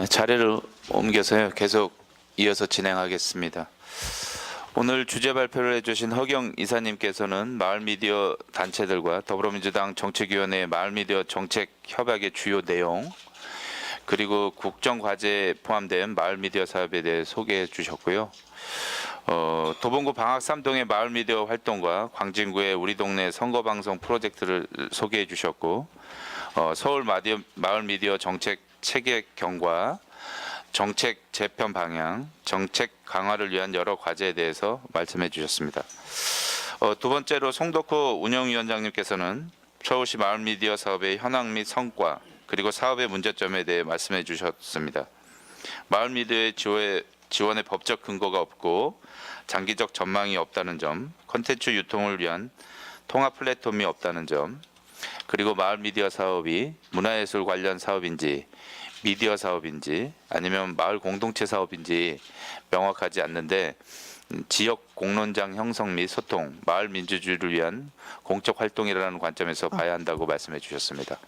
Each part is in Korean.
자리를 옮겨서요. 계속 이어서 진행하겠습니다. 오늘 주제 발표를 해주신 허경 이사님께서는 마을미디어 단체들과 더불어민주당 정책위원회 마을미디어 정책 협약의 주요 내용 그리고 국정과제에 포함된 마을미디어 사업에 대해 소개해 주셨고요. 도봉구 방학 3동의 마을미디어 활동과 광진구의 우리 동네 선거방송 프로젝트를 소개해 주셨고 서울 마을미디어 정책 체계경과 정책 재편 방향, 정책 강화를 위한 여러 과제에 대해서 말씀해 주셨습니다. 두 번째로 송덕호 운영위원장님께서는 서울시 마을미디어 사업의 현황 및 성과 그리고 사업의 문제점에 대해 말씀해 주셨습니다. 마을미디어의 지원의 법적 근거가 없고 장기적 전망이 없다는 점, 콘텐츠 유통을 위한 통합 플랫폼이 없다는 점, 그리고 마을미디어 사업이 문화예술 관련 사업인지 미디어 사업인지 아니면 마을 공동체 사업인지 명확하지 않는데 지역 공론장 형성 및 소통, 마을 민주주의를 위한 공적 활동이라는 관점에서 봐야 한다고 말씀해 주셨습니다.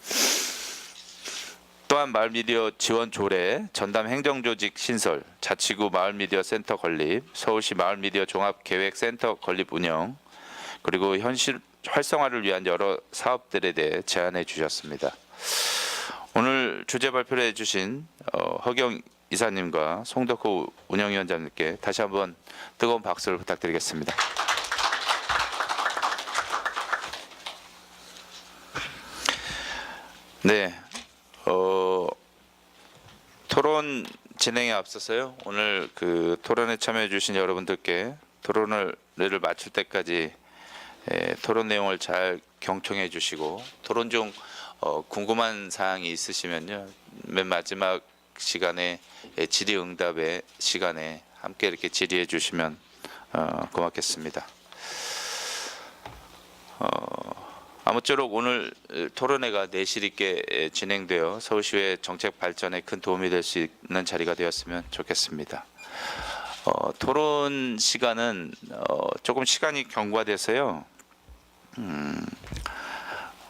또한 마을미디어 지원 조례, 전담 행정조직 신설, 자치구 마을미디어 센터 건립, 서울시 마을미디어 종합계획센터 건립 운영, 그리고 현실 활성화를 위한 여러 사업들에 대해 제안해 주셨습니다. 오늘 주제 발표를 해주신 허경 이사님과 송덕호 운영위원장님께 다시 한번 뜨거운 박수를 부탁드리겠습니다. 네, 토론 진행에 앞서서요. 오늘 그 토론에 참여해 주신 여러분들께 토론을 마칠 때까지 토론 내용을 잘 경청해 주시고 토론 중 궁금한 사항이 있으시면요. 맨 마지막 시간에 질의응답의 시간에 함께 이렇게 질의해 주시면 고맙겠습니다. 아무쪼록 오늘 토론회가 내실 있게 진행되어 서울시의 정책 발전에 큰 도움이 될 수 있는 자리가 되었으면 좋겠습니다. 토론 시간은 조금 시간이 경과돼서요.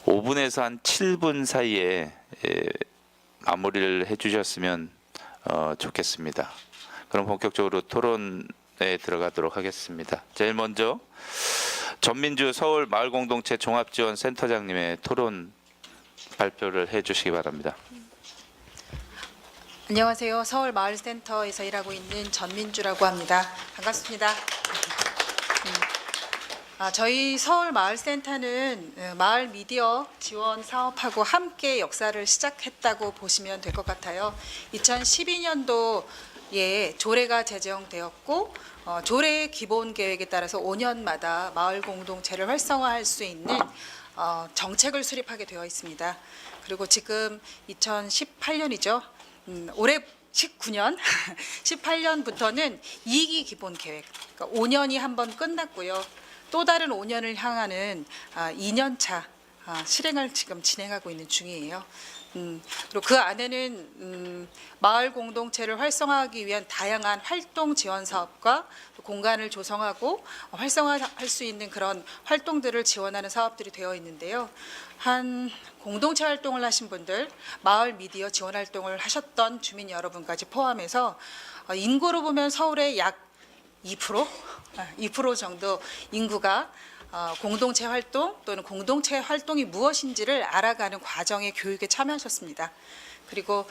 5분에서 한 7분 사이에 마무리를 해주셨으면 좋겠습니다. 그럼 본격적으로 토론에 들어가도록 하겠습니다. 제일 먼저 전민주 서울 마을공동체 종합지원센터장님의 토론 발표를 해주시기 바랍니다. 안녕하세요. 서울 마을센터에서 일하고 있는 전민주라고 합니다. 반갑습니다. 저희 서울 마을센터는 마을 미디어 지원 사업하고 함께 역사를 시작했다고 보시면 될 것 같아요. 2012년도에 조례가 제정되었고 조례의 기본 계획에 따라서 5년마다 마을 공동체를 활성화할 수 있는 정책을 수립하게 되어 있습니다. 그리고 지금 2018년이죠. 올해 19년, 18년부터는 2기 기본 계획, 그러니까 5년이 한 번 끝났고요. 또 다른 5년을 향하는 2년차 실행을 지금 진행하고 있는 중이에요. 그리고 그 안에는 마을 공동체를 활성화하기 위한 다양한 활동 지원 사업과 공간을 조성하고 활성화할 수 있는 그런 활동들을 지원하는 사업들이 되어 있는데요. 한 공동체 활동을 하신 분들, 마을 미디어 지원 활동을 하셨던 주민 여러분까지 포함해서 인구로 보면 서울의 약 2% 정도 인구가 공동체 활동 또는 공동체 활동이 무엇인지를 알아가는 과정의 교육에 참여하셨습니다. 그리고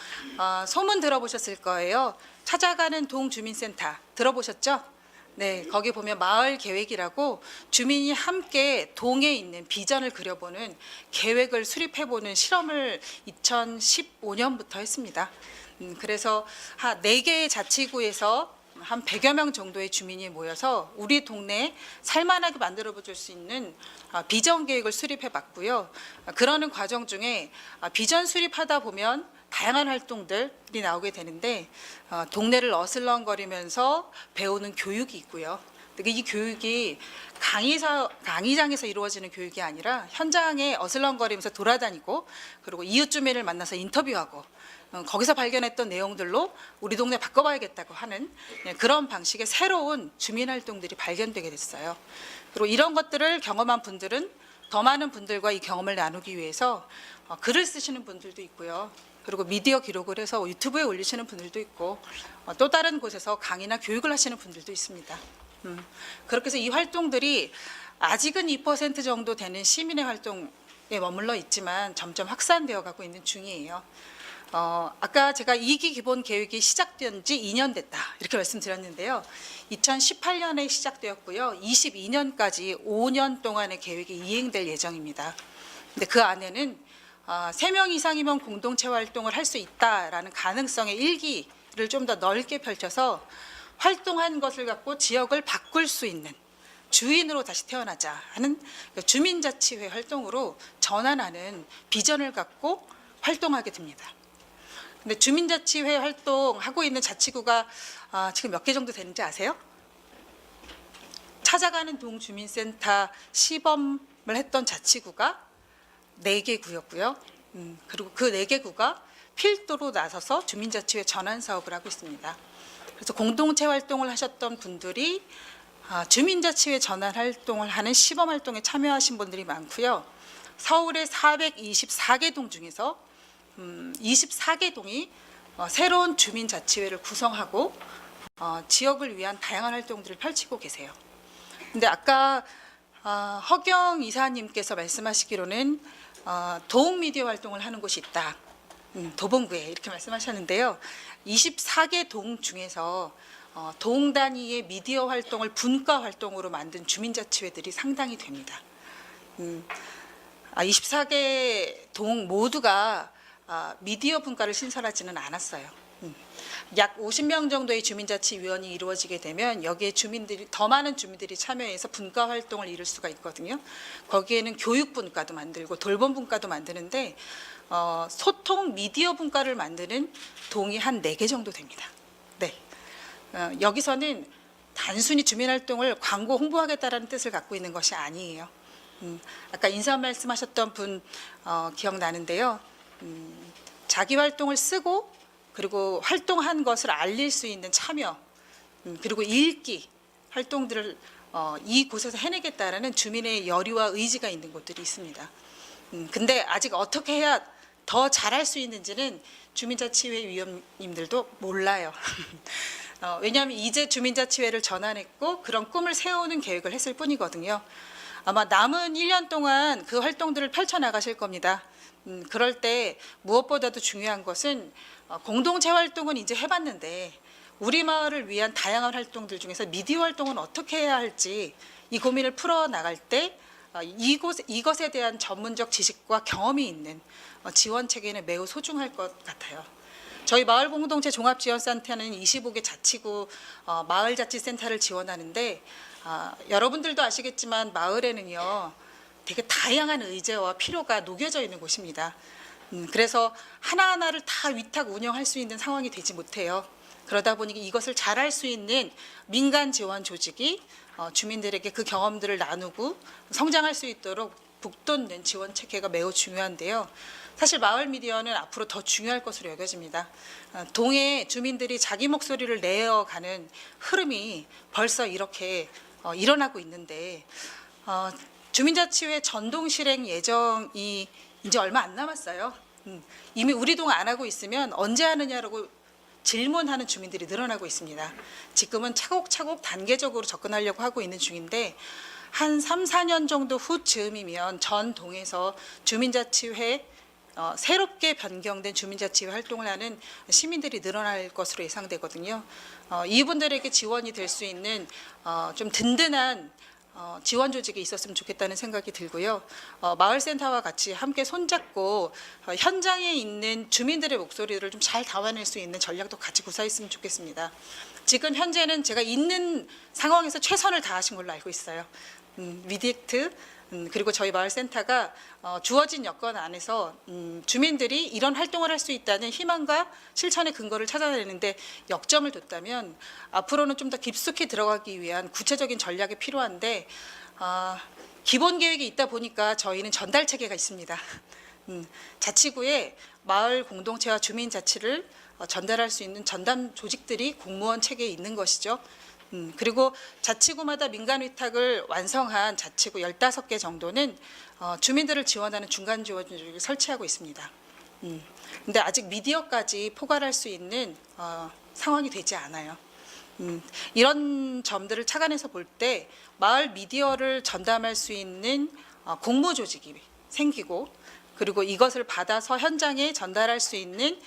소문 들어보셨을 거예요. 찾아가는 동주민센터 들어보셨죠? 네, 거기 보면 마을 계획이라고 주민이 함께 동에 있는 비전을 그려보는 계획을 수립해보는 실험을 2015년부터 했습니다. 그래서 4개의 자치구에서 한 100여 명 정도의 주민이 모여서 우리 동네 살만하게 만들어 볼 수 있는 비전 계획을 수립해 봤고요. 그러는 과정 중에 비전 수립하다 보면 다양한 활동들이 나오게 되는데 동네를 어슬렁거리면서 배우는 교육이 있고요. 이 교육이 강의장에서 이루어지는 교육이 아니라 현장에 어슬렁거리면서 돌아다니고 그리고 이웃 주민을 만나서 인터뷰하고 거기서 발견했던 내용들로 우리 동네 바꿔봐야겠다고 하는 그런 방식의 새로운 주민 활동들이 발견되게 됐어요. 그리고 이런 것들을 경험한 분들은 더 많은 분들과 이 경험을 나누기 위해서 글을 쓰시는 분들도 있고요. 그리고 미디어 기록을 해서 유튜브에 올리시는 분들도 있고 또 다른 곳에서 강의나 교육을 하시는 분들도 있습니다. 그렇게 해서 이 활동들이 아직은 2% 정도 되는 시민의 활동에 머물러 있지만 점점 확산되어 가고 있는 중이에요. 아까 제가 2기 기본 계획이 시작된 지 2년 됐다 이렇게 말씀드렸는데요. 2018년에 시작되었고요. 22년까지 5년 동안의 계획이 이행될 예정입니다. 근데 그 안에는 3명 이상이면 공동체 활동을 할 수 있다라는 가능성의 일기를 좀 더 넓게 펼쳐서 활동한 것을 갖고 지역을 바꿀 수 있는 주인으로 다시 태어나자 하는 주민자치회 활동으로 전환하는 비전을 갖고 활동하게 됩니다. 근데 주민자치회 활동하고 있는 자치구가 지금 몇 개 정도 되는지 아세요? 찾아가는 동주민센터 시범을 했던 자치구가 4개 구였고요. 그리고 그 4개 구가 필두로 나서서 주민자치회 전환 사업을 하고 있습니다. 그래서 공동체 활동을 하셨던 분들이 주민자치회 전환 활동을 하는 시범 활동에 참여하신 분들이 많고요. 서울의 424개 동 중에서 24개 동이 새로운 주민자치회를 구성하고 지역을 위한 다양한 활동들을 펼치고 계세요. 근데 아까 허경 이사님께서 말씀하시기로는 도움 미디어 활동을 하는 곳이 있다. 도봉구에 이렇게 말씀하셨는데요. 24개 동 중에서 동 단위의 미디어 활동을 분과 활동으로 만든 주민자치회들이 상당히 됩니다. 24개 동 모두가 미디어 분과를 신설하지는 않았어요. 약 50명 정도의 주민자치위원이 이루어지게 되면 여기에 주민들이 더 많은 주민들이 참여해서 분과 활동을 이룰 수가 있거든요. 거기에는 교육 분과도 만들고 돌봄 분과도 만드는데 소통 미디어 분과를 만드는 동이 한 4개 정도 됩니다. 네. 여기서는 단순히 주민활동을 광고 홍보하겠다라는 뜻을 갖고 있는 것이 아니에요. 아까 인사 말씀하셨던 분 기억나는데요. 자기 활동을 쓰고 그리고 활동한 것을 알릴 수 있는 참여 그리고 읽기 활동들을 이곳에서 해내겠다라는 주민의 열의와 의지가 있는 곳들이 있습니다. 근데 아직 어떻게 해야 더 잘할 수 있는지는 주민자치회 위원님들도 몰라요. 왜냐하면 이제 주민자치회를 전환했고 그런 꿈을 세우는 계획을 했을 뿐이거든요. 아마 남은 1년 동안 그 활동들을 펼쳐나가실 겁니다. 그럴 때 무엇보다도 중요한 것은 공동체 활동은 이제 해봤는데 우리 마을을 위한 다양한 활동들 중에서 미디어 활동은 어떻게 해야 할지 이 고민을 풀어나갈 때 이것에 대한 전문적 지식과 경험이 있는 지원 체계는 매우 소중할 것 같아요. 저희 마을공동체 종합지원센터는 25개 자치구 마을자치센터를 지원하는데 여러분들도 아시겠지만 마을에는요 되게 다양한 의제와 필요가 녹여져 있는 곳입니다. 그래서 하나하나를 다 위탁 운영할 수 있는 상황이 되지 못해요. 그러다 보니 이것을 잘할 수 있는 민간 지원 조직이 주민들에게 그 경험들을 나누고 성장할 수 있도록 북돋는 지원 체계가 매우 중요한데요. 사실 마을 미디어는 앞으로 더 중요할 것으로 여겨집니다. 동해 주민들이 자기 목소리를 내어가는 흐름이 벌써 이렇게 일어나고 있는데 주민자치회 전동 실행 예정이 이제 얼마 안 남았어요. 이미 우리 동 안 하고 있으면 언제 하느냐라고 질문하는 주민들이 늘어나고 있습니다. 지금은 차곡차곡 단계적으로 접근하려고 하고 있는 중인데 한 3, 4년 정도 후쯤이면 전 동에서 주민자치회 새롭게 변경된 주민자치회 활동을 하는 시민들이 늘어날 것으로 예상되거든요. 이분들에게 지원이 될 수 있는 좀 든든한 지원 조직이 있었으면 좋겠다는 생각이 들고요. 마을센터와 같이 함께 손잡고 현장에 있는 주민들의 목소리를 좀 잘 담아낼 수 있는 전략도 같이 구사했으면 좋겠습니다. 지금 현재는 제가 있는 상황에서 최선을 다하신 걸로 알고 있어요. 위디액트 그리고 저희 마을센터가 주어진 여건 안에서 주민들이 이런 활동을 할 수 있다는 희망과 실천의 근거를 찾아내는데 역점을 뒀다면 앞으로는 좀 더 깊숙이 들어가기 위한 구체적인 전략이 필요한데 기본 계획이 있다 보니까 저희는 전달 체계가 있습니다. 자치구에 마을 공동체와 주민 자치를 전달할 수 있는 전담 조직들이 공무원 체계에 있는 것이죠. 그리고 자치구마다 민간 위탁을 완성한 자치구 15개 정도는 주민들을 지원하는 중간 지원 조직을 설치하고 있습니다. 근데 아직 미디어까지 포괄할 수 있는 상황이 되지 않아요. 이런 점들을 착안해서 볼 때 마을 미디어를 전담할 수 있는 공모 조직이 생기고, 그리고 이것을 받아서 현장에 전달할 수 있는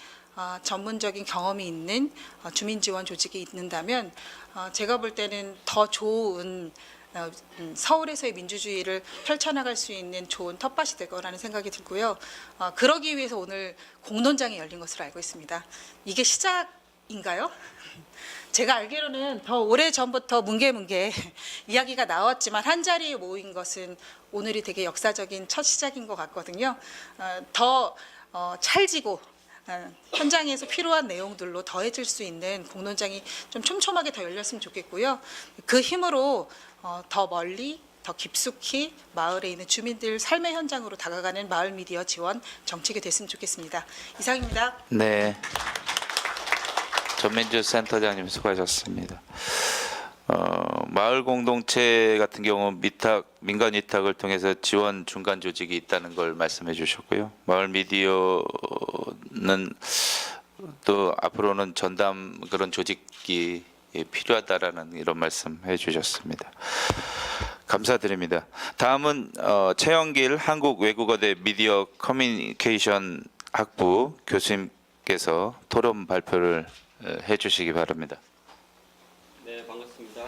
전문적인 경험이 있는 주민 지원 조직이 있는다면 제가 볼 때는 더 좋은 서울에서의 민주주의를 펼쳐나갈 수 있는 좋은 텃밭이 될 거라는 생각이 들고요. 그러기 위해서 오늘 공론장이 열린 것으로 알고 있습니다. 이게 시작인가요? 제가 알기로는 더 오래 전부터 뭉게뭉게 이야기가 나왔지만 한 자리에 모인 것은 오늘이 되게 역사적인 첫 시작인 것 같거든요. 더 찰지고 현장에서 필요한 내용들로 더해질 수 있는 공론장이 좀 촘촘하게 더 열렸으면 좋겠고요. 그 힘으로 더 멀리 더 깊숙이 마을에 있는 주민들 삶의 현장으로 다가가는 마을 미디어 지원 정책이 됐으면 좋겠습니다. 이상입니다. 네. 전민주 센터장님 수고하셨습니다. 마을 공동체 같은 경우 민간 위탁을 통해서 지원 중간 조직이 있다는 걸 말씀해 주셨고요. 마을 미디어는 또 앞으로는 전담 그런 조직이 필요하다라는 이런 말씀해 주셨습니다. 감사드립니다. 다음은 최영길 한국외국어대 미디어 커뮤니케이션 학부 교수님께서 토론 발표를 해주시기 바랍니다. 네, 반갑습니다.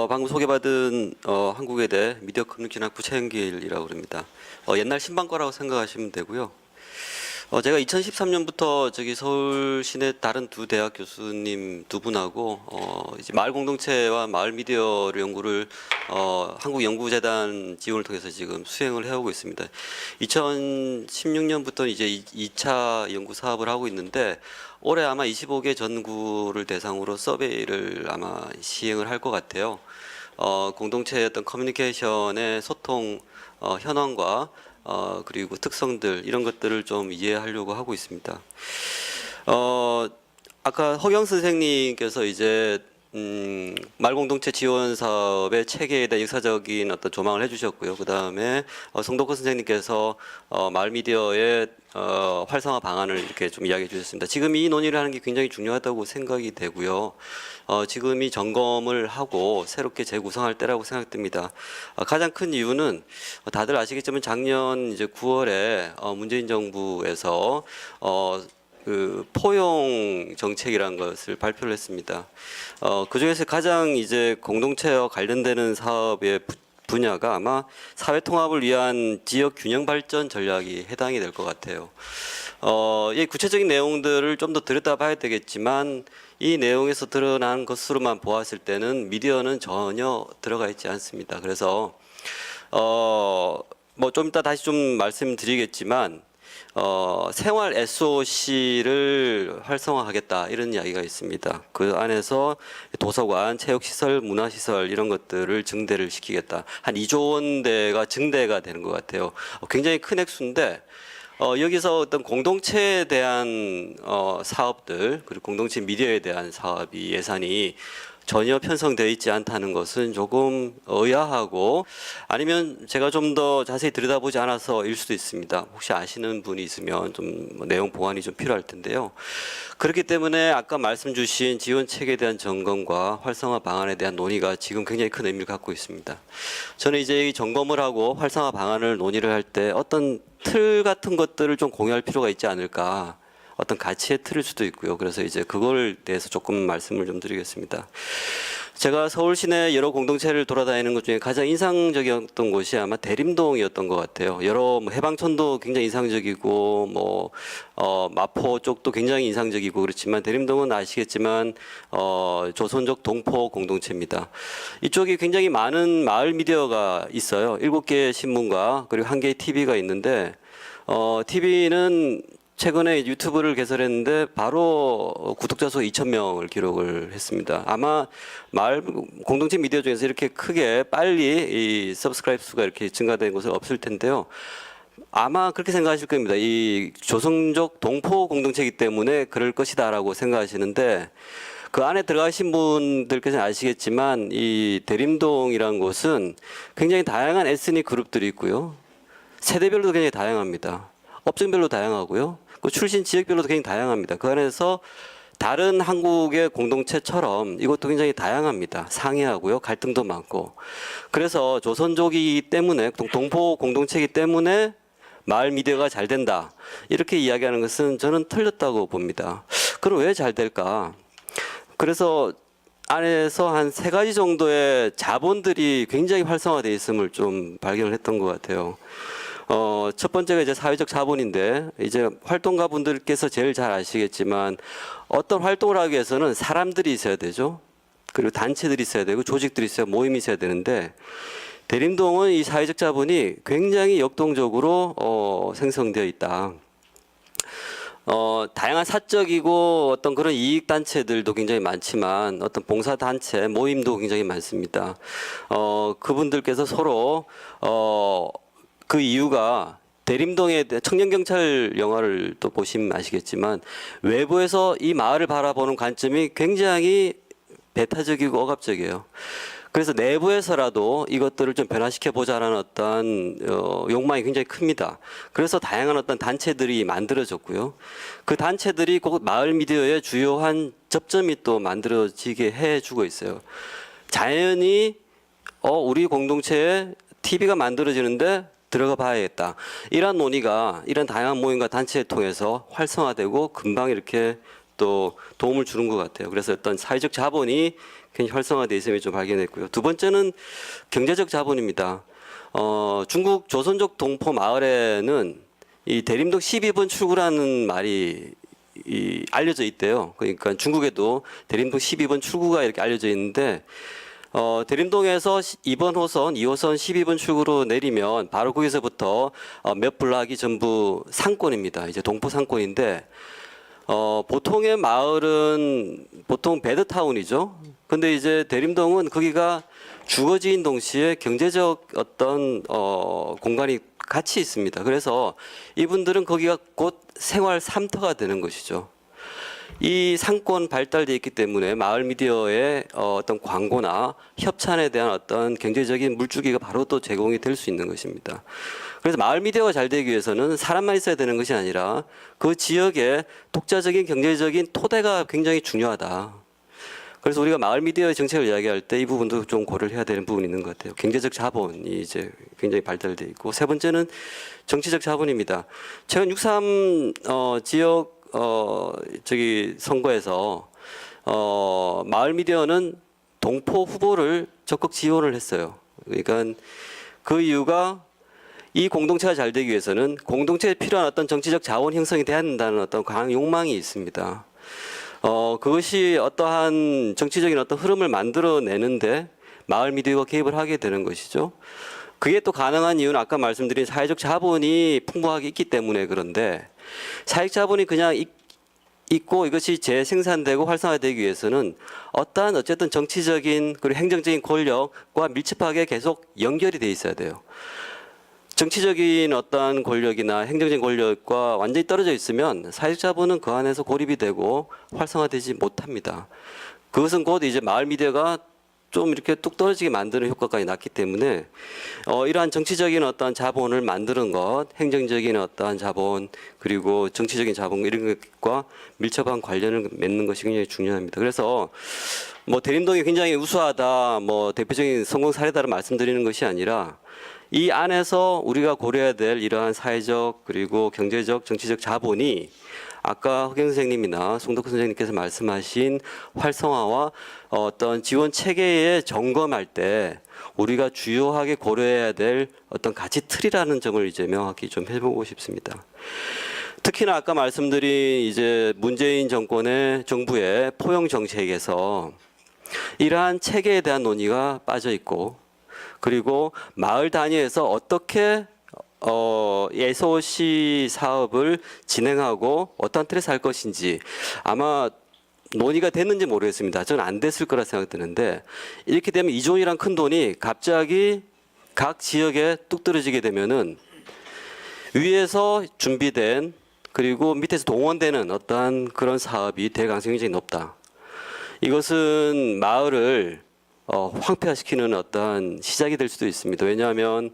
방금 소개받은 한국외대 미디어 커뮤니케이션 학부 최영길이라고 합니다. 옛날 신방과라고 생각하시면 되고요. 제가 2013년부터 저기 서울 시내 다른 두 대학 교수님 두 분하고 이제 마을 공동체와 마을 미디어 연구를 한국연구재단 지원을 통해서 지금 수행을 해오고 있습니다. 2016년부터 이제 2차 연구 사업을 하고 있는데 올해 아마 25개 전구를 대상으로 서베이를 아마 시행을 할 것 같아요. 공동체의 어떤 커뮤니케이션의 소통 현황과 그리고 특성들 이런 것들을 좀 이해하려고 하고 있습니다. 아까 허경 선생님께서 이제 마을 공동체 지원 사업의 체계에 대한 역사적인 어떤 조망을 해주셨고요. 그 다음에 송덕호 선생님께서 마을 미디어의 활성화 방안을 이렇게 좀 이야기해 주셨습니다. 지금 이 논의를 하는 게 굉장히 중요하다고 생각이 되고요. 지금이 점검을 하고 새롭게 재구성할 때라고 생각됩니다. 가장 큰 이유는 다들 아시겠지만 작년 이제 9월에 문재인 정부에서 그 포용 정책이라는 것을 발표를 했습니다. 그 중에서 가장 이제 공동체와 관련되는 사업의 분야가 아마 사회 통합을 위한 지역 균형 발전 전략이 해당이 될 것 같아요. 이 구체적인 내용들을 좀 더 들여다봐야 되겠지만 이 내용에서 드러난 것으로만 보았을 때는 미디어는 전혀 들어가 있지 않습니다. 그래서 뭐 좀 이따 다시 좀 말씀드리겠지만 생활 SOC를 활성화하겠다 이런 이야기가 있습니다. 그 안에서 도서관, 체육시설, 문화시설 이런 것들을 증대를 시키겠다. 한 2조 원대가 증대가 되는 것 같아요. 굉장히 큰 액수인데 여기서 어떤 공동체에 대한 사업들 그리고 공동체 미디어에 대한 사업이 예산이 전혀 편성되어 있지 않다는 것은 조금 의아하고 아니면 제가 좀 더 자세히 들여다보지 않아서일 수도 있습니다. 혹시 아시는 분이 있으면 좀 내용 보완이 좀 필요할 텐데요. 그렇기 때문에 아까 말씀 주신 지원 체계에 대한 점검과 활성화 방안에 대한 논의가 지금 굉장히 큰 의미를 갖고 있습니다. 저는 이제 이 점검을 하고 활성화 방안을 논의를 할 때 어떤 틀 같은 것들을 좀 공유할 필요가 있지 않을까. 어떤 가치의 틀일 수도 있고요. 그래서 이제 그걸 대해서 조금 말씀을 좀 드리겠습니다. 제가 서울 시내 여러 공동체를 돌아다니는 것 중에 가장 인상적이었던 곳이 아마 대림동이었던 것 같아요. 여러 해방촌도 굉장히 인상적이고 마포 쪽도 굉장히 인상적이고 그렇지만 대림동은 아시겠지만 조선족 동포 공동체입니다. 이쪽이 굉장히 많은 마을 미디어가 있어요. 7개의 신문과 그리고 1개의 TV가 있는데 TV는 최근에 유튜브를 개설했는데 바로 구독자 수 2,000명을 기록을 했습니다. 아마 마을 공동체 미디어 중에서 이렇게 크게 빨리 이 서브스크라이브 수가 이렇게 증가된 곳은 없을 텐데요. 아마 그렇게 생각하실 겁니다. 이 조선족 동포 공동체이기 때문에 그럴 것이다라고 생각하시는데 그 안에 들어가신 분들께서는 아시겠지만 이 대림동이라는 곳은 굉장히 다양한 에스닉 그룹들이 있고요. 세대별로 굉장히 다양합니다. 업종별로 다양하고요. 그 출신 지역별로도 굉장히 다양합니다. 그 안에서 다른 한국의 공동체처럼 이것도 굉장히 다양합니다. 상이하고요. 갈등도 많고. 그래서 조선족이기 때문에 동포 공동체이기 때문에 마을 미디어가 잘 된다. 이렇게 이야기하는 것은 저는 틀렸다고 봅니다. 그럼 왜 잘 될까? 그래서 안에서 한 3가지 정도의 자본들이 굉장히 활성화되어 있음을 좀 발견을 했던 것 같아요. 첫 번째가 이제 사회적 자본인데, 이제 활동가 분들께서 제일 잘 아시겠지만 어떤 활동을 하기 위해서는 사람들이 있어야 되죠. 그리고 단체들이 있어야 되고 조직들이 있어야, 모임이 있어야 되는데, 대림동은 이 사회적 자본이 굉장히 역동적으로 생성되어 있다. 다양한 사적이고 어떤 그런 이익 단체들도 굉장히 많지만 어떤 봉사 단체 모임도 굉장히 많습니다. 그분들께서 서로 그 이유가 대림동의 청년경찰 영화를 또 보시면 아시겠지만 외부에서 이 마을을 바라보는 관점이 굉장히 배타적이고 억압적이에요. 그래서 내부에서라도 이것들을 좀 변화시켜 보자라는 어떤 욕망이 굉장히 큽니다. 그래서 다양한 어떤 단체들이 만들어졌고요. 그 단체들이 곧 마을 미디어의 주요한 접점이 또 만들어지게 해주고 있어요. 자연히 우리 공동체에 TV가 만들어지는데 들어가 봐야겠다. 이런 논의가 이런 다양한 모임과 단체를 통해서 활성화되고 금방 이렇게 또 도움을 주는 것 같아요. 그래서 어떤 사회적 자본이 굉장히 활성화되어 있음을 좀 발견했고요. 두 번째는 경제적 자본입니다. 중국 조선족 동포 마을에는 이 대림동 12번 출구라는 말이 알려져 있대요. 그러니까 중국에도 대림동 12번 출구가 이렇게 알려져 있는데 대림동에서 2번 호선, 2호선 12번 출구로 내리면 바로 거기서부터 몇 블락이 전부 상권입니다. 이제 동포 상권인데 보통의 마을은 보통 베드타운이죠. 근데 이제 대림동은 거기가 주거지인 동시에 경제적 어떤 공간이 같이 있습니다. 그래서 이분들은 거기가 곧 생활 삼터가 되는 것이죠. 이 상권 발달되어 있기 때문에 마을 미디어의 어떤 광고나 협찬에 대한 어떤 경제적인 물주기가 바로 또 제공이 될 수 있는 것입니다. 그래서 마을 미디어가 잘 되기 위해서는 사람만 있어야 되는 것이 아니라 그 지역의 독자적인 경제적인 토대가 굉장히 중요하다. 그래서 우리가 마을 미디어의 정책을 이야기할 때 이 부분도 좀 고려를 해야 되는 부분이 있는 것 같아요. 경제적 자본이 이제 굉장히 발달되어 있고, 세 번째는 정치적 자본입니다. 최근 6.3 지역 선거에서 마을 미디어는 동포 후보를 적극 지원을 했어요. 그러니까 그 이유가 이 공동체가 잘 되기 위해서는 공동체에 필요한 어떤 정치적 자원 형성이 돼야 한다는 어떤 강한 욕망이 있습니다. 그것이 어떠한 정치적인 어떤 흐름을 만들어내는데 마을 미디어가 개입을 하게 되는 것이죠. 그게 또 가능한 이유는 아까 말씀드린 사회적 자본이 풍부하게 있기 때문에 그런데, 사회적 자본이 그냥 있고 이것이 재생산되고 활성화되기 위해서는 어떠한 어쨌든 정치적인 그리고 행정적인 권력과 밀접하게 계속 연결이 돼 있어야 돼요. 정치적인 어떠한 권력이나 행정적인 권력과 완전히 떨어져 있으면 사회적 자본은 그 안에서 고립이 되고 활성화되지 못합니다. 그것은 곧 이제 마을 미디어가 좀 이렇게 뚝 떨어지게 만드는 효과까지 났기 때문에 이러한 정치적인 어떤 자본을 만드는 것, 행정적인 어떠한 자본, 그리고 정치적인 자본 이런 것과 밀접한 관련을 맺는 것이 굉장히 중요합니다. 그래서 뭐 대림동이 굉장히 우수하다, 뭐 대표적인 성공 사례다를 말씀드리는 것이 아니라 이 안에서 우리가 고려해야 될 이러한 사회적 그리고 경제적, 정치적 자본이 아까 허경 선생님이나 송덕호 선생님께서 말씀하신 활성화와 어떤 지원 체계에 점검할 때 우리가 주요하게 고려해야 될 어떤 가치 틀이라는 점을 이제 명확히 좀 해보고 싶습니다. 특히나 아까 말씀드린 이제 문재인 정권의 정부의 포용 정책에서 이러한 체계에 대한 논의가 빠져 있고, 그리고 마을 단위에서 어떻게 SOC 사업을 진행하고 어떤 틀에서 할 것인지 아마 논의가 됐는지 모르겠습니다. 저는 안 됐을 거라 생각드는데, 이렇게 되면 이종이란 큰 돈이 갑자기 각 지역에 뚝 떨어지게 되면은 위에서 준비된 그리고 밑에서 동원되는 어떠한 그런 사업이 될 가능성이 굉장히 높다. 이것은 마을을 황폐화시키는 어떤 시작이 될 수도 있습니다. 왜냐하면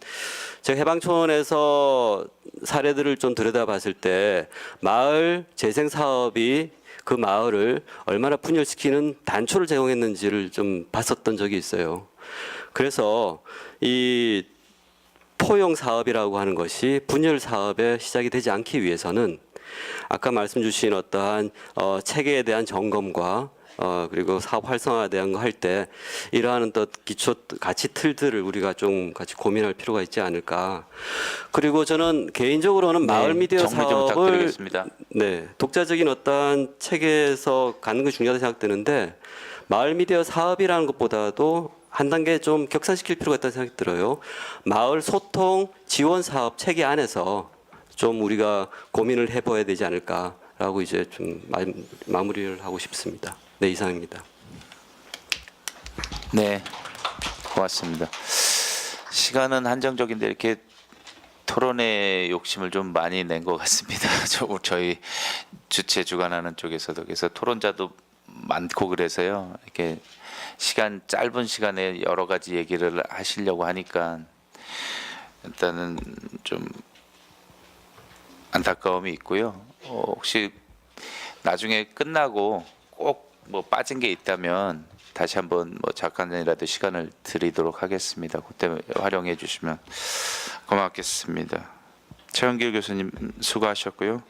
제가 해방촌에서 사례들을 좀 들여다봤을 때 마을 재생 사업이 그 마을을 얼마나 분열시키는 단초를 제공했는지를 좀 봤었던 적이 있어요. 그래서 이 포용 사업이라고 하는 것이 분열 사업의 시작이 되지 않기 위해서는 아까 말씀 주신 어떠한 체계에 대한 점검과 그리고 사업 활성화에 대한 거 할 때 이러한 또 기초 가치 틀들을 우리가 좀 같이 고민할 필요가 있지 않을까. 그리고 저는 개인적으로는 마을 미디어 정리 좀 사업을 부탁드리겠습니다. 독자적인 어떠한 체계에서 가는 게 중요하다고 생각되는데 마을 미디어 사업이라는 것보다도 한 단계 좀 격상시킬 필요가 있다는 생각이 들어요. 마을 소통 지원 사업 체계 안에서 좀 우리가 고민을 해봐야 되지 않을까라고 이제 좀 마무리를 하고 싶습니다. 네, 이상입니다. 네, 고맙습니다. 시간은 한정적인데 이렇게 토론의 욕심을 좀 많이 낸 것 같습니다. 저희 주최 주관하는 쪽에서도 그래서 토론자도 많고 그래서요. 이렇게 시간 짧은 시간에 여러 가지 얘기를 하시려고 하니까 일단은 좀 안타까움이 있고요. 혹시 나중에 끝나고 꼭 뭐 빠진 게 있다면 다시 한번 뭐 잠깐이라도 시간을 드리도록 하겠습니다. 그때 활용해 주시면 고맙겠습니다. 최영길 교수님 수고하셨고요.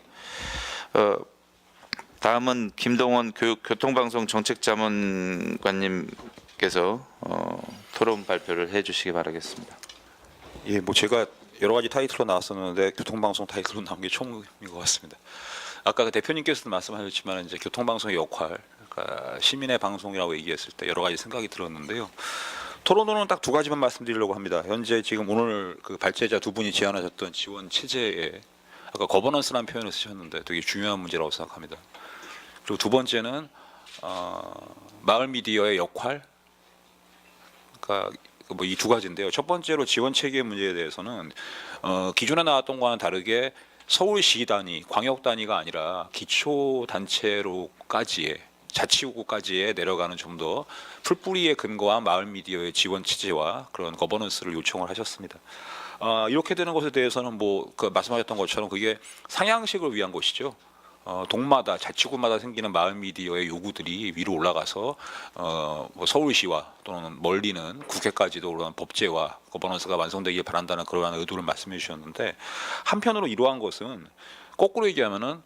다음은 김동원 교통방송 정책자문관님께서 토론 발표를 해주시기 바라겠습니다. 예, 뭐 제가 여러 가지 타이틀로 나왔었는데 교통방송 타이틀로 나온 게 처음인 것 같습니다. 아까 그 대표님께서도 말씀하셨지만 이제 교통방송의 역할, 그러니까 시민의 방송이라고 얘기했을 때 여러 가지 생각이 들었는데요. 토론으로는 딱 두 가지만 말씀드리려고 합니다. 현재 지금 오늘 그 발제자 두 분이 제안하셨던 지원 체제에 아까 거버넌스라는 표현을 쓰셨는데 되게 중요한 문제라고 생각합니다. 그리고 두 번째는 마을 미디어의 역할, 그러니까 뭐 이 두 가지인데요. 첫 번째로 지원 체계 문제에 대해서는 기존에 나왔던 거와는 다르게 서울시 단위, 광역 단위가 아니라 기초 단체로까지의 자치구까지에 내려가는 좀 더 풀뿌리에 근거한 마을 미디어의 지원 체제와 그런 거버넌스를 요청을 하셨습니다. 이렇게 되는 것에 대해서는 뭐 그 말씀하셨던 것처럼 그게 상향식을 위한 것이죠. 동마다 자치구마다 생기는 마을 미디어의 요구들이 위로 올라가서 뭐 서울시와 또는 멀리는 국회까지도 그런 법제와 거버넌스가 완성되길 바란다는 그러한 의도를 말씀해 주셨는데 한편으로 이러한 것은 거꾸로 얘기하면은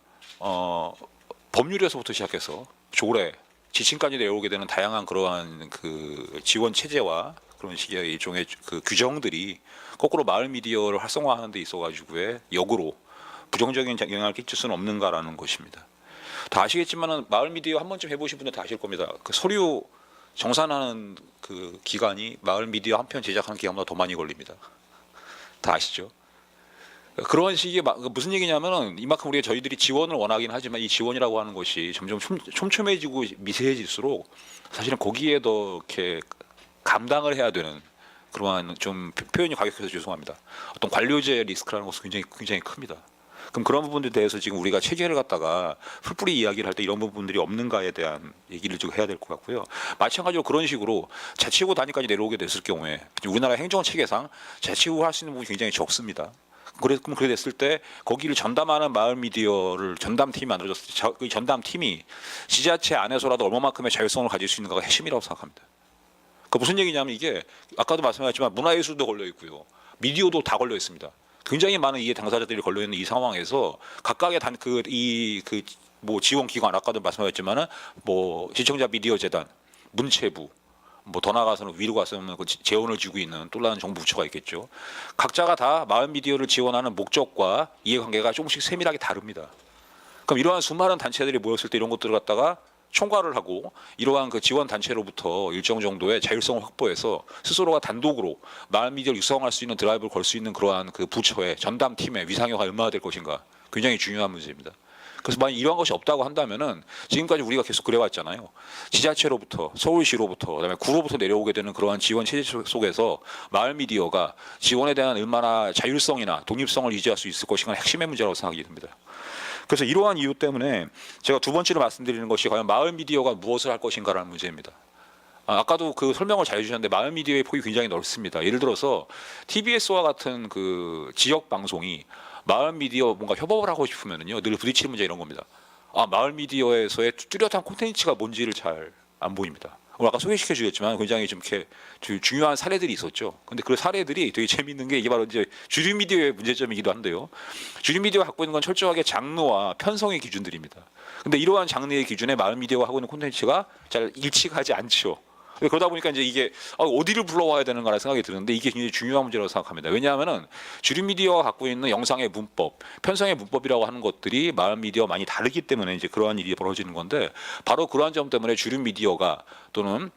법률에서부터 시작해서 조례, 지침까지 내려오게 되는 다양한 그러한 그 지원 체제와 그런 식의 일종의 그 규정들이 거꾸로 마을 미디어를 활성화하는 데 있어가지고의 역으로 부정적인 영향을 끼칠 수는 없는가라는 것입니다. 다 아시겠지만은 마을 미디어 한 번쯤 해보신 분들 다 아실 겁니다. 그 서류 정산하는 그 기간이 마을 미디어 한 편 제작하는 기간보다 더 많이 걸립니다. 다 아시죠? 그런 식의 무슨 얘기냐면은 이만큼 우리가 저희들이 지원을 원하긴 하지만 이 지원이라고 하는 것이 점점 촘촘해지고 미세해질수록 사실은 거기에 더 이렇게 감당을 해야 되는 그러한 좀 표현이 과격해서 죄송합니다. 어떤 관료제 리스크라는 것은 굉장히 큽니다. 그럼 그런 부분들에 대해서 지금 우리가 체계를 갖다가 풀뿌리 이야기를 할 때 이런 부분들이 없는가에 대한 얘기를 좀 해야 될 것 같고요. 마찬가지로 그런 식으로 자치구 단위까지 내려오게 됐을 경우에 우리나라 행정 체계상 자치구 할 수 있는 부분이 굉장히 적습니다. 그럼 그래 됐을 때 거기를 전담하는 마을 미디어를 전담팀이 만들어졌을 때 그 전담팀이 지자체 안에서라도 얼마만큼의 자율성을 가질 수 있는가가 핵심이라고 생각합니다. 그 무슨 얘기냐면 이게 아까도 말씀하셨지만 문화예술도 걸려 있고요, 미디어도 다 걸려 있습니다. 굉장히 많은 이해 당사자들이 걸려 있는 이 상황에서 각각의 뭐 지원 기관 아까도 말씀하셨지만은 뭐 시청자 미디어 재단, 문체부, 뭐 더 나아가서는 위로 가서는 그 재원을 쥐고 있는 또 다른 정부 부처가 있겠죠. 각자가 다 마을 미디어를 지원하는 목적과 이해관계가 조금씩 세밀하게 다릅니다. 그럼 이러한 수많은 단체들이 모였을 때 이런 것들을 갖다가 총괄을 하고 이러한 그 지원 단체로부터 일정 정도의 자율성을 확보해서 스스로가 단독으로 마을 미디어를 육성할 수 있는 드라이브를 걸 수 있는 그러한 그 부처의 전담팀의 위상화가 얼마나 될 것인가 굉장히 중요한 문제입니다. 그래서 만약 이러한 것이 없다고 한다면은 지금까지 우리가 계속 그래왔잖아요. 지자체로부터 서울시로부터 그다음에 구로부터 내려오게 되는 그러한 지원 체제 속에서 마을 미디어가 지원에 대한 얼마나 자율성이나 독립성을 유지할 수 있을 것인가 핵심의 문제라고 생각이 듭니다. 그래서 이러한 이유 때문에 제가 두 번째로 말씀드리는 것이 과연 마을 미디어가 무엇을 할 것인가라는 문제입니다. 아까도 그 설명을 잘 해주셨는데 마을미디어의 폭이 굉장히 넓습니다. 예를 들어서 TBS와 같은 그 지역 방송이 마을미디어 뭔가 협업을 하고 싶으면은요 늘 부딪히는 문제 이런 겁니다. 마을미디어에서의 뚜렷한 콘텐츠가 뭔지를 잘 안 보입니다. 오늘 아까 소개시켜 주셨지만 굉장히 좀 이렇게 중요한 사례들이 있었죠. 근데 그 사례들이 되게 재미있는 게 이게 바로 이제 주류 미디어의 문제점이기도 한데요. 주류 미디어가 갖고 있는 건 철저하게 장르와 편성의 기준들입니다. 근데 이러한 장르의 기준에 마을 미디어가 하고 있는 콘텐츠가 잘 일치가 하지 않죠. 그러다 보니까 이제 이게 어디를 불러와야 되는가라는 생각이 드는데 이게 굉장히 중요한 문제라고 생각합니다. 왜냐하면은 주류 미디어가 갖고 있는 영상의 문법, 편성의 문법이라고 하는 것들이 마을 미디어와 많이 다르기 때문에 이제 그러한 일이 벌어지는 건데 바로 그러한 점 때문에 주류 미디어가 또는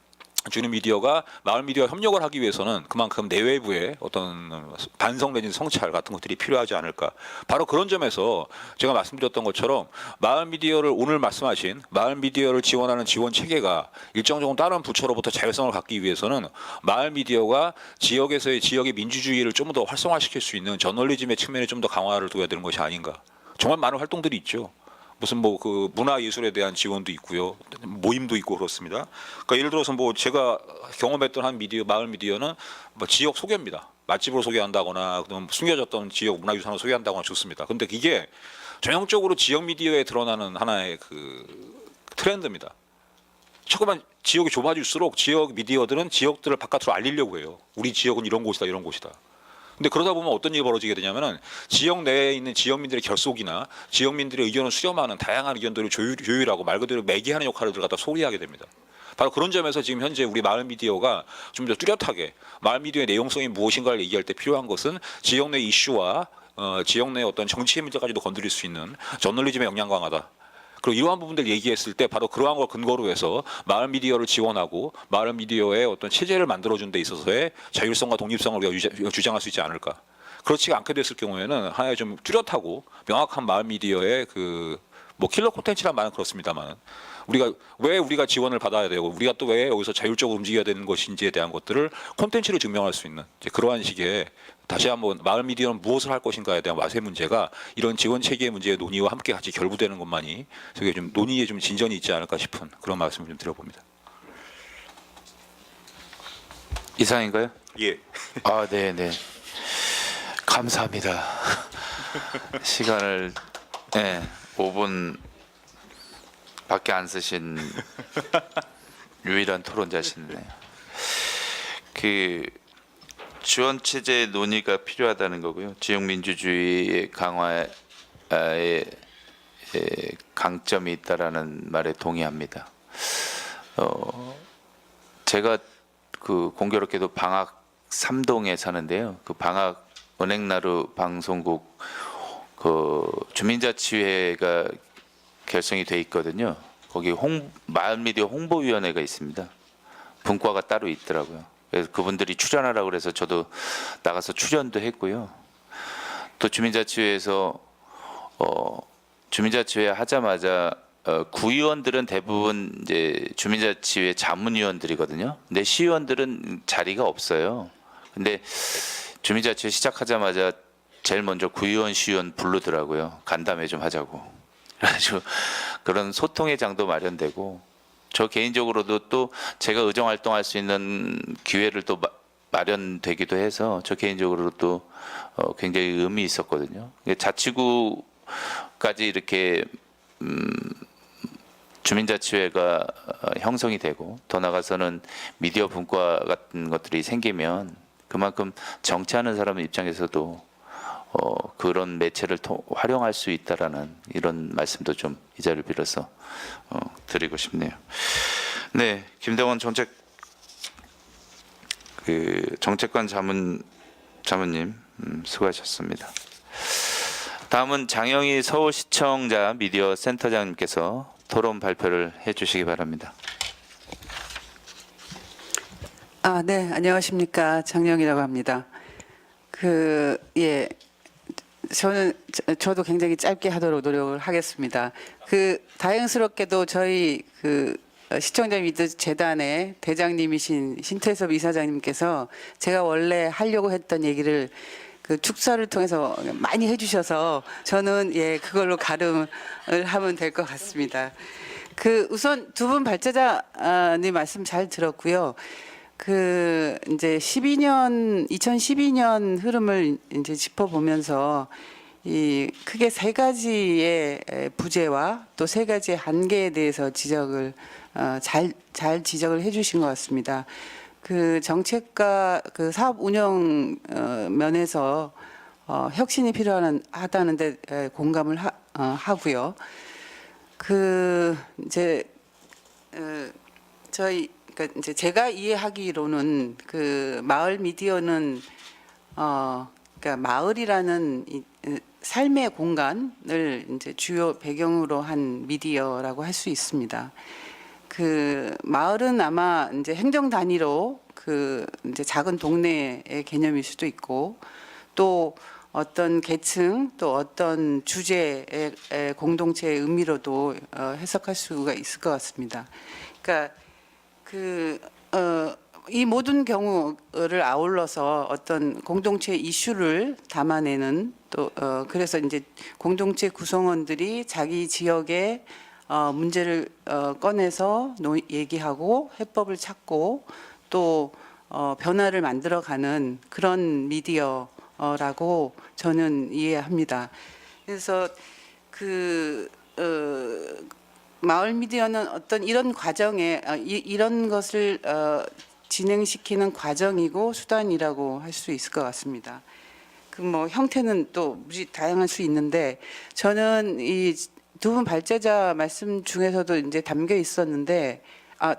주류 미디어가 마을 미디어와 협력을 하기 위해서는 그만큼 내외부의 어떤 반성 내지 성찰 같은 것들이 필요하지 않을까. 바로 그런 점에서 제가 말씀드렸던 것처럼 마을 미디어를 오늘 말씀하신 마을 미디어를 지원하는 지원 체계가 일정 정도 다른 부처로부터 자율성을 갖기 위해서는 마을 미디어가 지역에서의 지역의 민주주의를 좀 더 활성화시킬 수 있는 저널리즘의 측면에 좀 더 강화를 둬야 되는 것이 아닌가. 정말 많은 활동들이 있죠. 무슨 뭐 그 문화 예술에 대한 지원도 있고요, 모임도 있고 그렇습니다. 그러니까 예를 들어서 뭐 제가 경험했던 한 미디어, 마을 미디어는 뭐 지역 소개입니다. 맛집으로 소개한다거나 그다음 숨겨졌던 지역 문화유산을 소개한다거나 좋습니다. 근데 이게 전형적으로 지역 미디어에 드러나는 하나의 그 트렌드입니다. 조금만 지역이 좁아질수록 지역 미디어들은 지역들을 바깥으로 알리려고 해요. 우리 지역은 이런 곳이다, 이런 곳이다. 근데 그러다 보면 어떤 일이 벌어지게 되냐면은 지역 내에 있는 지역민들의 결속이나 지역민들의 의견을 수렴하는 다양한 의견들을 조율하고 말 그대로 매개하는 역할을 갖다 소홀히하게 됩니다. 바로 그런 점에서 지금 현재 우리 마을 미디어가 좀 더 뚜렷하게 마을 미디어의 내용성이 무엇인가를 얘기할 때 필요한 것은 지역 내 이슈와 지역 내 어떤 정치의 문제까지도 건드릴 수 있는 저널리즘의 역량 강화다. 그리고 이러한 부분들 얘기했을 때 바로 그러한 걸 근거로 해서 마을 미디어를 지원하고 마을 미디어의 어떤 체제를 만들어준 데 있어서의 자율성과 독립성을 우리가 주장할 수 있지 않을까. 그렇지 않게 됐을 경우에는 하나의 좀 뚜렷하고 명확한 마을 미디어의 그 뭐 킬러 콘텐츠란 말은 그렇습니다만 우리가 지원을 받아야 되고 우리가 또 왜 여기서 자율적으로 움직여야 되는 것인지에 대한 것들을 콘텐츠로 증명할 수 있는 이제 그러한 식의 다시 한번 마을 미디어는 무엇을 할 것인가에 대한 맛의 문제가 이런 지원 체계의 문제의 논의와 함께 같이 결부되는 것만이 저게 좀 논의에 좀 진전이 있지 않을까 싶은 그런 말씀을 좀 드려봅니다. 이상인가요? 예. 네. 감사합니다. 시간을 5분밖에 안 쓰신 유일한 토론자시네요. 그 지원 체제 논의가 필요하다는 거고요. 지역 민주주의의 강화에 강점이 있다라는 말에 동의합니다. 제가 그 공교롭게도 방학 3동에 사는데요. 그 방학 은행나루 방송국 그 주민자치회가 결성이 돼 있거든요. 거기 마을 미디어 홍보위원회가 있습니다. 분과가 따로 있더라고요. 그래서 그분들이 출연하라고 그래서 저도 나가서 출연도 했고요. 또 주민자치회에서 주민자치회 하자마자 구의원들은 대부분 이제 주민자치회 자문위원들이거든요. 근데 시의원들은 자리가 없어요. 근데 주민자치회 시작하자마자 제일 먼저 구의원, 시의원 부르더라고요. 간담회 좀 하자고. 그래가지고 그런 소통의 장도 마련되고 저 개인적으로도 또 제가 의정 활동할 수 있는 기회를 또 마련되기도 해서 저 개인적으로도 굉장히 의미 있었거든요. 자치구까지 이렇게 주민자치회가 형성이 되고 더 나아가서는 미디어 분과 같은 것들이 생기면 그만큼 정치하는 사람 입장에서도 그런 매체를 활용할 수 있다라는 이런 말씀도 좀 이 자리를 빌어서 드리고 싶네요. 네, 김대원 정책관 자문님 수고하셨습니다. 다음은 장영희 서울시청자 미디어 센터장님께서 토론 발표를 해주시기 바랍니다. 네, 안녕하십니까. 장영이라고 합니다. 저도 굉장히 짧게 하도록 노력을 하겠습니다. 다행스럽게도 저희 시청자 미디어 재단의 대장님이신 신태섭 이사장님께서 제가 원래 하려고 했던 얘기를 축사를 통해서 많이 해주셔서 저는 그걸로 가름을 하면 될 것 같습니다. 그 우선 두 분 발제자님 말씀 잘 들었고요. 그 이제 2012년 흐름을 이제 짚어보면서 이 크게 세 가지의 부재와 또 세 가지의 한계에 대해서 지적을 잘 지적을 해주신 것 같습니다. 그 정책과 그 사업 운영 면에서 혁신이 필요하다는데 공감을 하고요. 그 이제 저희 그러니까 이제 제가 이해하기로는 그 마을 미디어는 그러니까 마을이라는 이 삶의 공간을 이제 주요 배경으로 한 미디어라고 할 수 있습니다. 그 마을은 아마 이제 행정 단위로 그 이제 작은 동네의 개념일 수도 있고 또 어떤 계층 또 어떤 주제의 공동체의 의미로도 해석할 수가 있을 것 같습니다. 그러니까 이 모든 경우를 아울러서 어떤 공동체 이슈를 담아내는 또 그래서 이제 공동체 구성원들이 자기 지역의 문제를 꺼내서 얘기하고 해법을 찾고 또 변화를 만들어가는 그런 미디어라고 저는 이해합니다. 그래서 마을 미디어는 어떤 이런 과정에 이런 것을 진행시키는 과정이고 수단이라고 할 수 있을 것 같습니다. 그 뭐 형태는 또 무지 다양할 수 있는데 저는 이 두 분 발제자 말씀 중에서도 이제 담겨 있었는데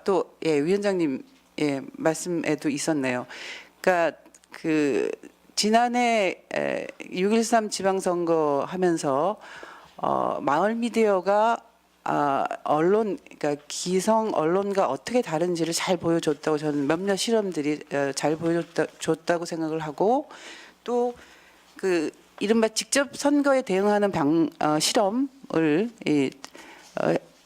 또 위원장님 말씀에도 있었네요. 그러니까 그 지난해 6.13 지방선거 하면서 마을 미디어가 언론, 그러니까 기성 언론과 어떻게 다른지를 잘 보여줬다고 저는 몇몇 실험들이 잘 보여줬다고 생각을 하고 또 그 이른바 직접 선거에 대응하는 실험을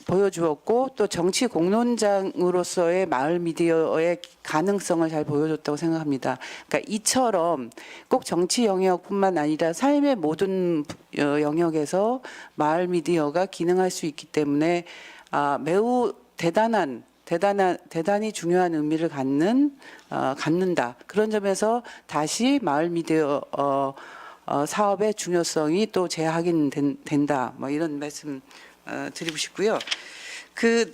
보여주었고 또 정치 공론장으로서의 마을 미디어의 가능성을 잘 보여줬다고 생각합니다. 그러니까 이처럼 꼭 정치 영역뿐만 아니라 삶의 모든 영역에서 마을 미디어가 기능할 수 있기 때문에 매우 대단히 중요한 의미를 갖는다. 그런 점에서 다시 마을 미디어 사업의 중요성이 또 재확인된다. 뭐 이런 말씀 드리고 싶고요. 그러니까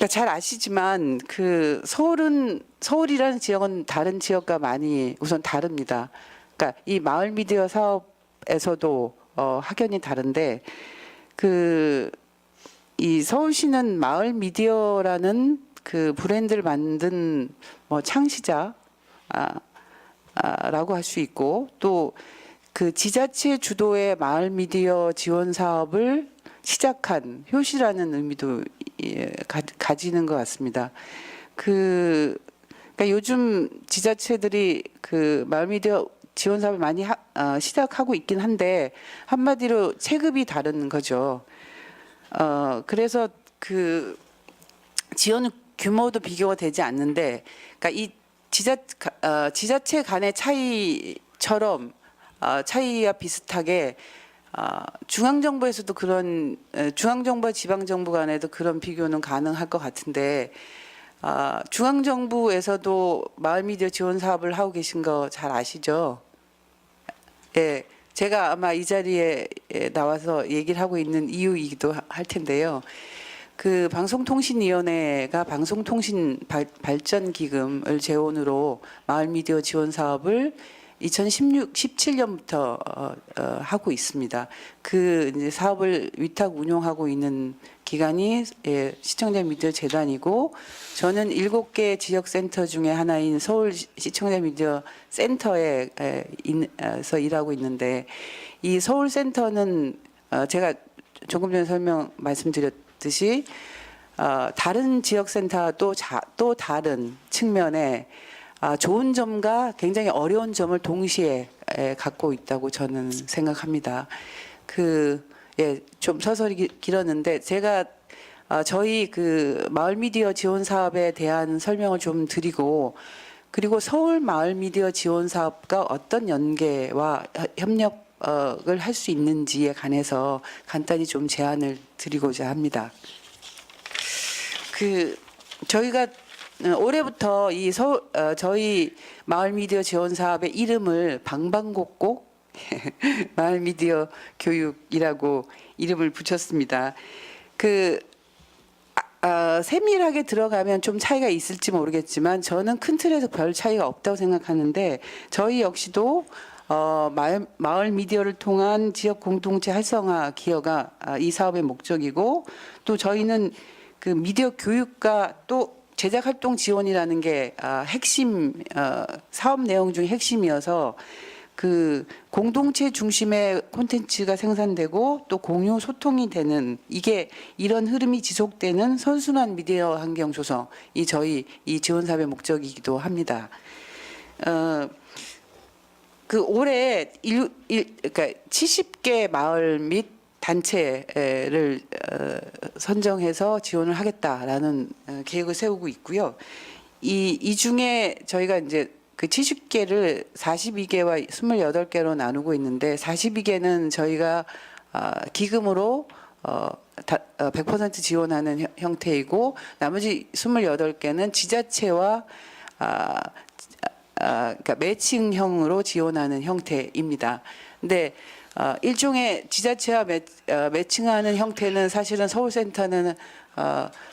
잘 아시지만 그 서울이라는 지역은 다른 지역과 많이 우선 다릅니다. 그러니까 이 마을 미디어 사업에서도 확연히 다른데 이 서울시는 마을 미디어라는 그 브랜드를 만든 뭐 창시자 라고 할 수 있고 또 그 지자체 주도의 마을 미디어 지원 사업을 시작한 효시라는 의미도 가지는 것 같습니다. 그러니까 요즘 지자체들이 그 마을 미디어 지원 사업을 많이 시작하고 있긴 한데 한마디로 체급이 다른 거죠. 그래서 그 지원 규모도 비교가 되지 않는데, 그러니까 이 지자체 간의 차이처럼 차이와 비슷하게 중앙정부에서도 그런 중앙정부와 지방정부 간에도 그런 비교는 가능할 것 같은데 중앙정부에서도 마을 미디어 지원 사업을 하고 계신 거 잘 아시죠? 예, 제가 아마 이 자리에 나와서 얘기를 하고 있는 이유이기도 할 텐데요. 그 방송통신위원회가 방송통신 발전 기금을 재원으로 마을 미디어 지원 사업을 2017년부터 하고 있습니다. 그 이제 사업을 위탁 운영하고 있는 기관이 시청자 미디어 재단이고 저는 7개 지역 센터 중에 하나인 서울 시청자 미디어 센터에서 일하고 있는데 이 서울 센터는 제가 조금 전에 말씀드렸듯이 다른 지역 센터와 또 다른 측면에 좋은 점과 굉장히 어려운 점을 동시에 갖고 있다고 저는 생각합니다. 좀 서설이 길었는데 제가 저희 그 마을 미디어 지원 사업에 대한 설명을 좀 드리고 그리고 서울 마을 미디어 지원 사업과 어떤 연계와 협력 지역을 할 수 있는지에 관해서 간단히 좀 제안을 드리고자 합니다. 저희가 올해부터 저희 마을 미디어 지원 사업의 이름을 방방곡곡 마을 미디어 교육이라고 이름을 붙였습니다. 세밀하게 들어가면 좀 차이가 있을지 모르겠지만 저는 큰 틀에서 별 차이가 없다고 생각하는데 저희 역시도 마을 미디어를 통한 지역 공동체 활성화 기여가 이 사업의 목적이고 또 저희는 그 미디어 교육과 또 제작 활동 지원이라는 게 핵심 사업 내용 중 핵심이어서 그 공동체 중심의 콘텐츠가 생산되고 또 공유 소통이 되는 이런 흐름이 지속되는 선순환 미디어 환경 조성이 저희 이 지원 사업의 목적이기도 합니다. 올해 그러니까 70개 마을 및 단체를 선정해서 지원을 하겠다라는 계획을 세우고 있고요. 이 중에 저희가 이제 그 70개를 42개와 28개로 나누고 있는데 42개는 저희가 기금으로 100% 지원하는 형태이고 나머지 28개는 지자체와 그러니까 매칭형으로 지원하는 형태입니다. 근데 일종의 지자체와 매칭하는 형태는 사실은 서울센터는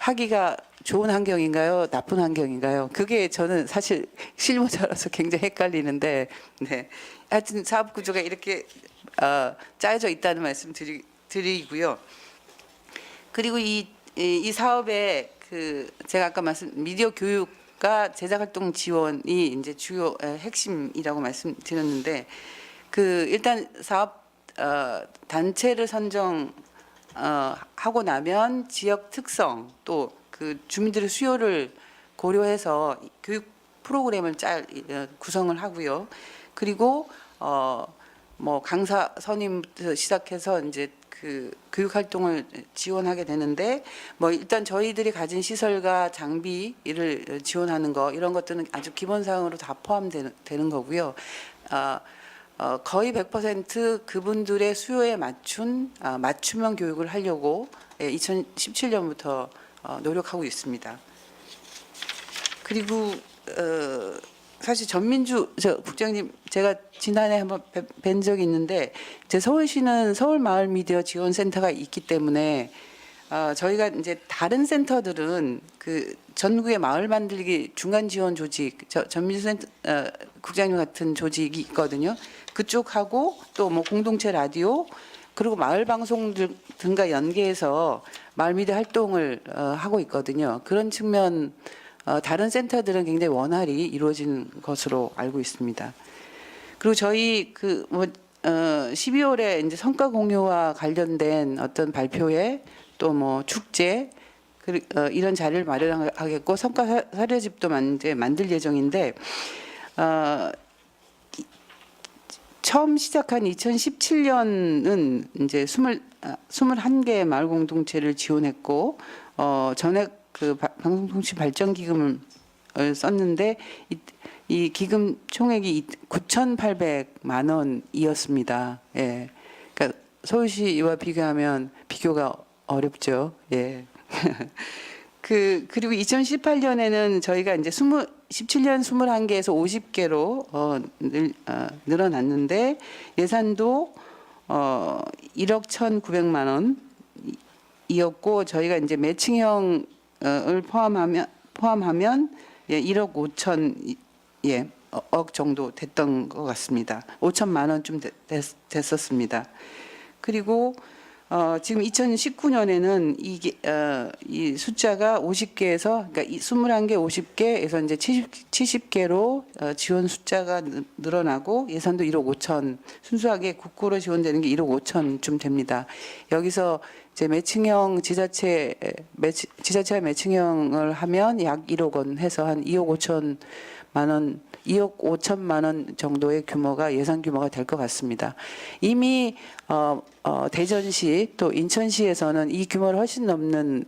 하기가 좋은 환경인가요? 나쁜 환경인가요? 그게 저는 사실 실무자로서 굉장히 헷갈리는데, 네. 하여튼 사업 구조가 이렇게 짜여져 있다는 말씀 드리고요. 그리고 이 사업에 제가 아까 미디어 교육과 제작활동 지원이 이제 주요 핵심이라고 말씀드렸는데, 일단 사업 단체를 선정 하고 나면 지역 특성 또 주민들의 수요를 고려해서 교육 프로그램을 구성을 하고요. 그리고 뭐 강사 선임부터 시작해서 이제 교육 활동을 지원하게 되는데 뭐 일단 저희들이 가진 시설과 장비를 지원하는 거 이런 것들은 아주 기본 사항으로 다 포함되는 거고요. 거의 100% 그분들의 수요에 맞춘 맞춤형 교육을 하려고 2017년부터 노력하고 있습니다. 그리고 사실 전민주 국장님 제가 지난해 한번 뵌 적이 있는데 이제 서울시는 서울마을 미디어 지원센터가 있기 때문에 저희가 이제 다른 센터들은 전국의 마을 만들기 중간 지원 조직 전민주 국장님 같은 조직이 있거든요. 그쪽하고 또 뭐 공동체 라디오 그리고 마을 방송들 등과 연계해서 마을 미디어 활동을 하고 있거든요. 그런 측면 다른 센터들은 굉장히 원활히 이루어진 것으로 알고 있습니다. 그리고 저희 12월에 이제 성과 공유와 관련된 어떤 발표회 또 뭐 축제 이런 자리를 마련하겠고 성과 사례집도 이제 만들 예정인데 처음 시작한 2017년은 이제 21개의 마을 공동체를 지원했고 전액 방송통신 발전 기금을 썼는데 이 기금 총액이 9,800만 원이었습니다. 예. 그러니까 서울시와 비교하면 비교가 어렵죠. 예. 그리고 2018년에는 저희가 이제 17년 21개에서 50개로 늘어났는데 예산도 1억 1,900만 원이었고 저희가 이제 매칭형을 포함하면 1억 5천 억 정도 됐던 것 같습니다. 5천만 원쯤 됐었습니다. 그리고 지금 2019년에는 이 숫자가 50개에서 그러니까 21개 50개에서 이제 70개로 지원 숫자가 늘어나고 예산도 1억 5천 순수하게 국고로 지원되는 게 1억 5천쯤 됩니다. 여기서 이제 매칭형 지자체와 매칭형을 하면 약 1억 원 해서 한 2억 5천만 원 2억 5천만 원 정도의 규모가 예산 규모가 될 것 같습니다. 이미 대전시 또 인천시에서는 이 규모를 훨씬 넘는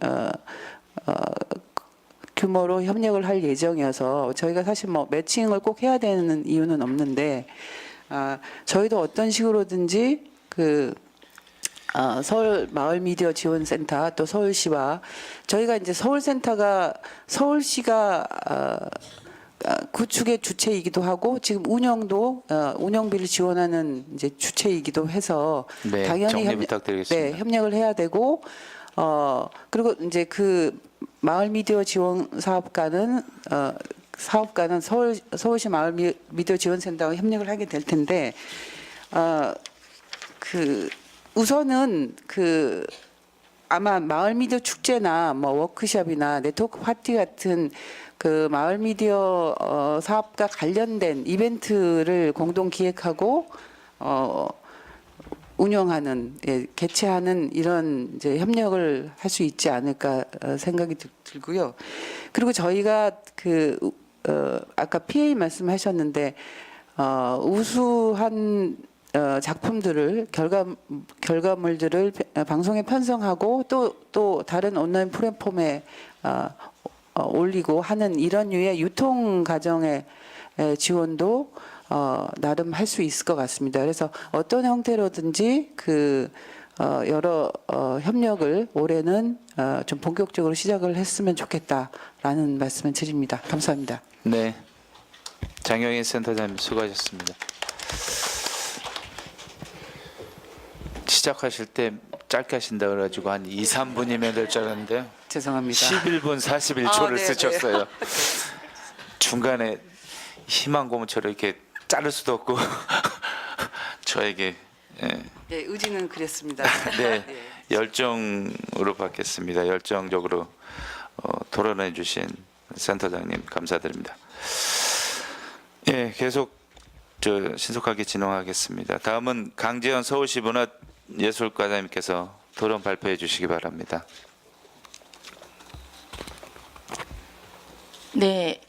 규모로 협력을 할 예정이어서 저희가 사실 뭐 매칭을 꼭 해야 되는 이유는 없는데 저희도 어떤 식으로든지 서울 마을 미디어 지원센터 또 서울시와 저희가 이제 서울센터가 서울시가 구축의 주체이기도 하고 지금 운영도 운영비를 지원하는 이제 주체이기도 해서 네, 당연히 정리 부탁드리겠습니다. 협력을 해야 되고 그리고 이제 그 마을 미디어 지원 사업가는 서울시 마을 미디어 지원센터와 협력을 하게 될 텐데 우선은 아마 마을 미디어 축제나 뭐 워크숍이나 네트워크 파티 같은 그 마을 미디어 사업과 관련된 이벤트를 공동 기획하고 운영하는 개최하는 이런 이제 협력을 할 수 있지 않을까 생각이 들고요. 그리고 저희가 아까 PA 말씀하셨는데 우수한 작품들을 결과물들을 방송에 편성하고 또 다른 온라인 플랫폼에 올리고 하는 이런 류의 유통 과정의 지원도 나름 할 수 있을 것 같습니다. 그래서 어떤 형태로든지 여러 협력을 올해는 좀 본격적으로 시작을 했으면 좋겠다라는 말씀을 드립니다. 감사합니다. 네, 장영인 센터장님 수고하셨습니다. 시작하실 때 짧게 하신다 그래가지고 한 2, 3분이면 될 줄 알았는데요. 죄송합니다. 11분 41초를 네, 쓰셨어요. 중간에 희망 고문처럼 이렇게 자를 수도 없고 저에게 예, 의지는 그랬습니다. 네, 예. 열정으로 받겠습니다. 열정적으로 토론해 주신 센터장님 감사드립니다. 예, 계속 신속하게 진행하겠습니다. 다음은 강재현 서울시 문화예술과장님께서 토론 발표해 주시기 바랍니다. 네,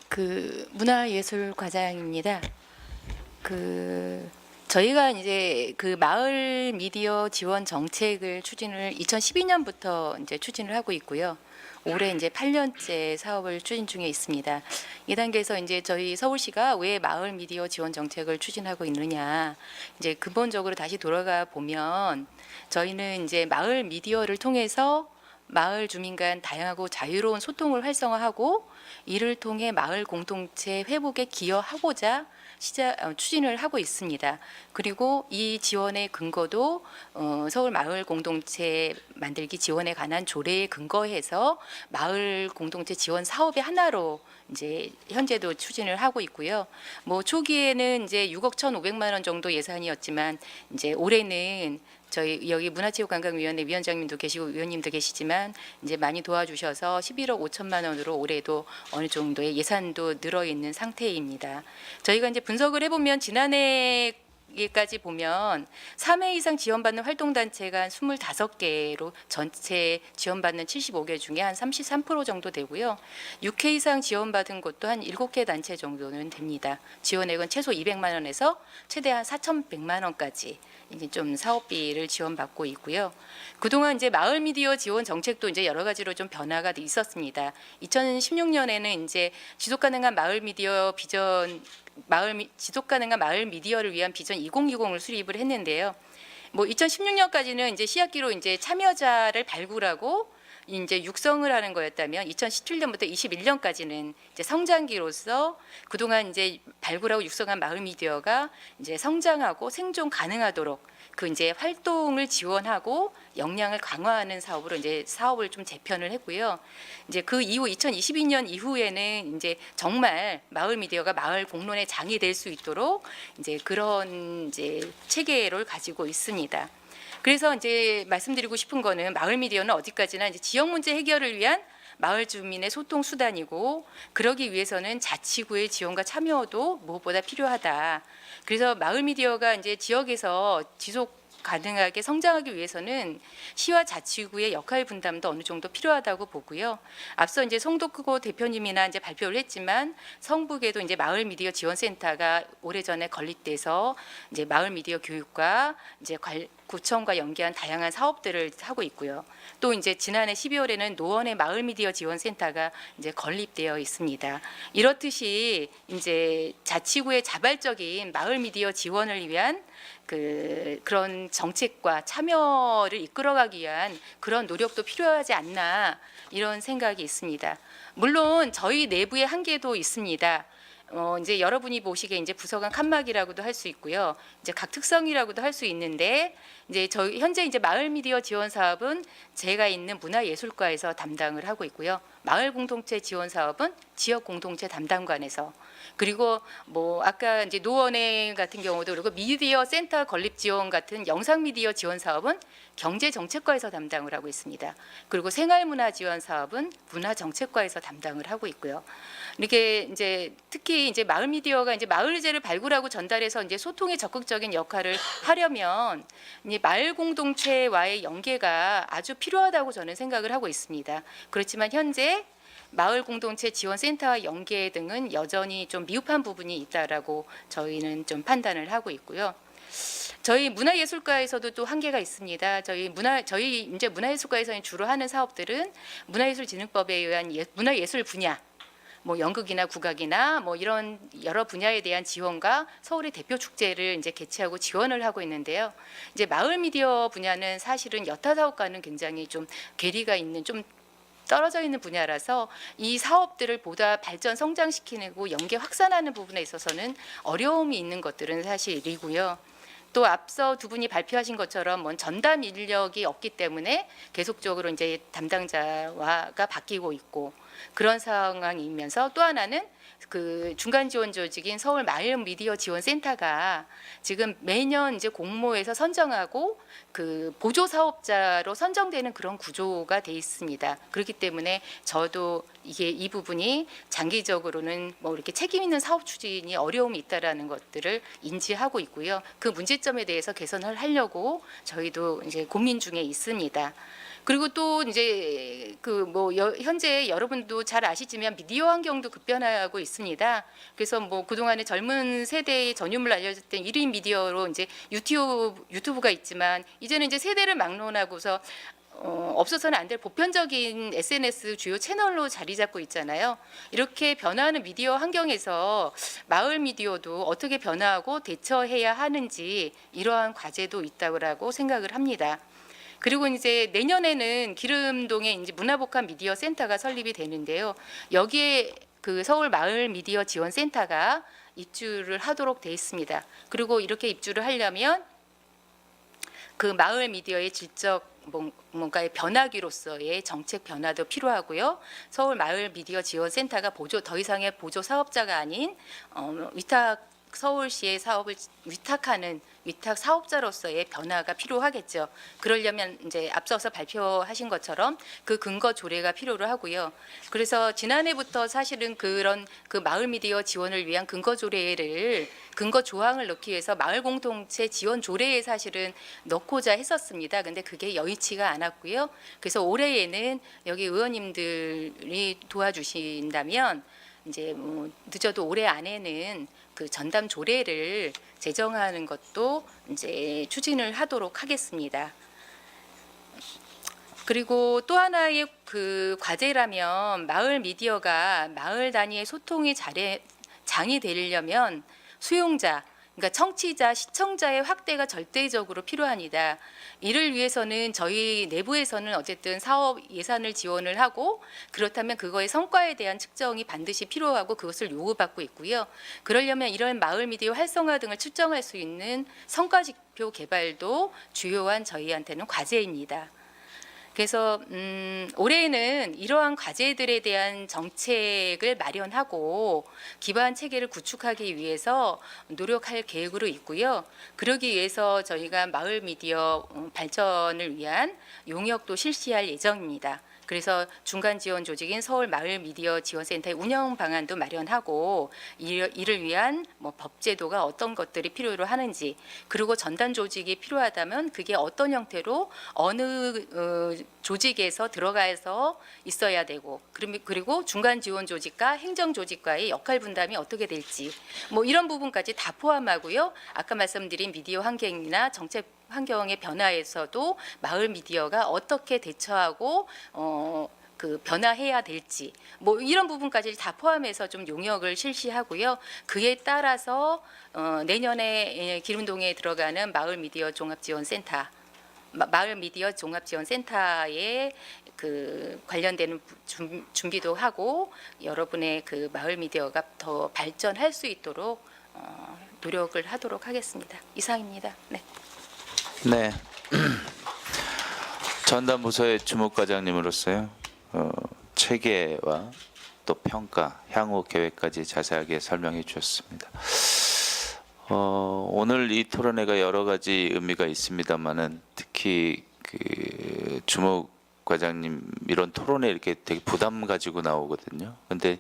문화예술과장입니다. 저희가 이제 마을 미디어 지원 정책을 추진을 2012년부터 이제 추진을 하고 있고요. 올해 이제 8년째 사업을 추진 중에 있습니다. 이 단계에서 이제 저희 서울시가 왜 마을 미디어 지원 정책을 추진하고 있느냐, 이제 근본적으로 다시 돌아가 보면 저희는 이제 마을 미디어를 통해서 마을 주민 간 다양하고 자유로운 소통을 활성화하고 이를 통해 마을 공동체 회복에 기여하고자 추진을 하고 있습니다. 그리고 이 지원의 근거도 서울 마을 공동체 만들기 지원에 관한 조례에 근거해서 마을 공동체 지원 사업의 하나로 이제 현재도 추진을 하고 있고요. 뭐 초기에는 이제 6억 1,500만 원 정도 예산이었지만 이제 올해는 저희 여기 문화체육관광위원회 위원장님도 계시고 위원님도 계시지만 이제 많이 도와주셔서 11억 5천만 원으로 올해도 어느 정도의 예산도 늘어 있는 상태입니다. 저희가 이제 분석을 해보면 지난해까지 보면 3회 이상 지원받는 활동단체가 한 25개로 전체 지원받는 75개 중에 한 33% 정도 되고요. 6회 이상 지원받은 곳도 한 7개 단체 정도는 됩니다. 지원액은 최소 200만 원에서 최대한 4,100만 원까지 이제 좀 사업비를 지원받고 있고요. 그동안 이제 마을 미디어 지원 정책도 이제 여러 가지로 좀 변화가 있었습니다. 2016년에는 이제 지속 가능한 마을 미디어 비전 지속 가능한 마을 미디어를 위한 비전 2020을 수립을 했는데요. 뭐 2016년까지는 이제 시학기로 이제 참여자를 발굴하고 이제 육성을 하는 거였다면 2017년부터 21년까지는 이제 성장기로서 그동안 이제 발굴하고 육성한 마을 미디어가 이제 성장하고 생존 가능하도록 이제 활동을 지원하고 역량을 강화하는 사업으로 이제 사업을 좀 재편을 했고요. 이제 그 이후 2022년 이후에는 이제 정말 마을 미디어가 마을 공론의 장이 될 수 있도록 이제 그런 이제 체계를 가지고 있습니다. 그래서 이제 말씀드리고 싶은 거는 마을 미디어는 어디까지나 이제 지역 문제 해결을 위한 마을 주민의 소통 수단이고 그러기 위해서는 자치구의 지원과 참여도 무엇보다 필요하다. 그래서 마을 미디어가 이제 지역에서 지속 가능하게 성장하기 위해서는 시와 자치구의 역할 분담도 어느 정도 필요하다고 보고요. 앞서 이제 송덕호 대표님이나 이제 발표를 했지만 성북에도 이제 마을 미디어 지원센터가 오래전에 건립돼서 이제 마을 미디어 교육과 이제 구청과 연계한 다양한 사업들을 하고 있고요. 또 이제 지난해 12월에는 노원의 마을 미디어 지원센터가 이제 건립되어 있습니다. 이렇듯이 이제 자치구의 자발적인 마을 미디어 지원을 위한 그런 정책과 참여를 이끌어가기 위한 그런 노력도 필요하지 않나 이런 생각이 있습니다. 물론 저희 내부의 한계도 있습니다. 이제 여러분이 보시기에 이제 부서간 칸막이라고도 할 수 있고요. 이제 각 특성이라고도 할 수 있는데 이제 저희 현재 이제 마을 미디어 지원 사업은 제가 있는 문화예술과에서 담당을 하고 있고요. 마을 공동체 지원 사업은 지역 공동체 담당관에서 그리고 뭐 아까 이제 노원에 같은 경우도 그리고 미디어 센터 건립 지원 같은 영상 미디어 지원 사업은 경제정책과에서 담당을 하고 있습니다. 그리고 생활문화 지원 사업은 문화정책과에서 담당을 하고 있고요. 이렇게 이제 특히 이제 마을 미디어가 이제 마을 의제를 발굴하고 전달해서 이제 소통에 적극적인 역할을 하려면 이제 마을 공동체와의 연계가 아주 필요하다고 저는 생각을 하고 있습니다. 그렇지만 현재 마을 공동체 지원센터와 연계 등은 여전히 좀 미흡한 부분이 있다라고 저희는 좀 판단을 하고 있고요. 저희 문화예술과에서도 또 한계가 있습니다. 저희 이제 문화예술과에서는 주로 하는 사업들은 문화예술진흥법에 의한 문화예술 분야, 뭐 연극이나 국악이나 뭐 이런 여러 분야에 대한 지원과 서울의 대표 축제를 이제 개최하고 지원을 하고 있는데요. 이제 마을 미디어 분야는 사실은 여타 사업과는 굉장히 좀 괴리가 있는 좀 떨어져 있는 분야라서 이 사업들을 보다 발전 성장시키고 연계 확산하는 부분에 있어서는 어려움이 있는 것들은 사실이고요. 또 앞서 두 분이 발표하신 것처럼 뭐 전담 인력이 없기 때문에 계속적으로 이제 담당자가 바뀌고 있고 그런 상황이면서 또 하나는 그 중간 지원 조직인 서울 마을 미디어 지원센터가 지금 매년 이제 공모해서 선정하고 그 보조 사업자로 선정되는 그런 구조가 돼 있습니다. 그렇기 때문에 저도 이 부분이 장기적으로는 뭐 이렇게 책임 있는 사업 추진이 어려움이 있다라는 것들을 인지하고 있고요. 그 문제점에 대해서 개선을 하려고 저희도 이제 고민 중에 있습니다. 그리고 또 이제 현재 여러분도 잘 아시지만 미디어 환경도 급변하고 있습니다. 그래서 뭐 그동안에 젊은 세대의 전유물 알려졌던 1인 미디어로 이제 유튜브가 있지만 이제는 이제 세대를 막론하고서 없어서는 안 될 보편적인 SNS 주요 채널로 자리 잡고 있잖아요. 이렇게 변화하는 미디어 환경에서 마을 미디어도 어떻게 변화하고 대처해야 하는지 이러한 과제도 있다고 생각을 합니다. 그리고 이제 내년에는 기름동에 이제 문화복합 미디어 센터가 설립이 되는데요. 여기에 그 서울 마을 미디어 지원센터가 입주를 하도록 돼 있습니다. 그리고 이렇게 입주를 하려면 그 마을 미디어의 질적 뭔가의 변화기로서의 정책 변화도 필요하고요. 서울 마을 미디어 지원센터가 더 이상의 보조 사업자가 아닌 서울시의 사업을 위탁하는 위탁 사업자로서의 변화가 필요하겠죠. 그러려면 이제 앞서서 발표하신 것처럼 그 근거 조례가 필요로 하고요. 그래서 지난해부터 사실은 그런 그 마을 미디어 지원을 위한 근거 조항을 넣기 위해서 마을 공동체 지원 조례에 사실은 넣고자 했었습니다. 근데 그게 여의치가 않았고요. 그래서 올해에는 여기 의원님들이 도와주신다면 이제 뭐 늦어도 올해 안에는 그 전담 조례를 제정하는 것도 이제 추진을 하도록 하겠습니다. 그리고 또 하나의 그 과제라면 마을 미디어가 마을 단위의 소통의 장이 되려면 수용자, 그러니까 청취자, 시청자의 확대가 절대적으로 필요합니다. 이를 위해서는 저희 내부에서는 어쨌든 사업 예산을 지원을 하고 그렇다면 그거의 성과에 대한 측정이 반드시 필요하고 그것을 요구받고 있고요. 그러려면 이런 마을 미디어 활성화 등을 측정할 수 있는 성과 지표 개발도 주요한 저희한테는 과제입니다. 그래서 올해는 이러한 과제들에 대한 정책을 마련하고 기반 체계를 구축하기 위해서 노력할 계획으로 있고요. 그러기 위해서 저희가 마을 미디어 발전을 위한 용역도 실시할 예정입니다. 그래서 중간 지원 조직인 서울 마을 미디어 지원센터의 운영 방안도 마련하고 이를 위한 뭐 법제도가 어떤 것들이 필요로 하는지 그리고 전담 조직이 필요하다면 그게 어떤 형태로 어느 조직에서 들어가서 있어야 되고 그리고 중간 지원 조직과 행정 조직과의 역할 분담이 어떻게 될지 뭐 이런 부분까지 다 포함하고요. 아까 말씀드린 미디어 환경이나 정책 환경의 변화에서도 마을 미디어가 어떻게 대처하고 그 변화해야 될지 뭐 이런 부분까지 다 포함해서 좀 용역을 실시하고요. 그에 따라서 내년에 기름동에 들어가는 마을 미디어 종합지원센터 마을 미디어 종합지원센터에 그 관련되는 준비도 하고 여러분의 그 마을 미디어가 더 발전할 수 있도록 노력을 하도록 하겠습니다. 이상입니다. 네. 네. 전담 부서의 주무과장님으로서요. 체계와 또 평가, 향후 계획까지 자세하게 설명해 주셨습니다. 오늘 이 토론회가 여러 가지 의미가 있습니다만은 특히 그 주무과장님 이런 토론회 이렇게 되게 부담 가지고 나오거든요. 근데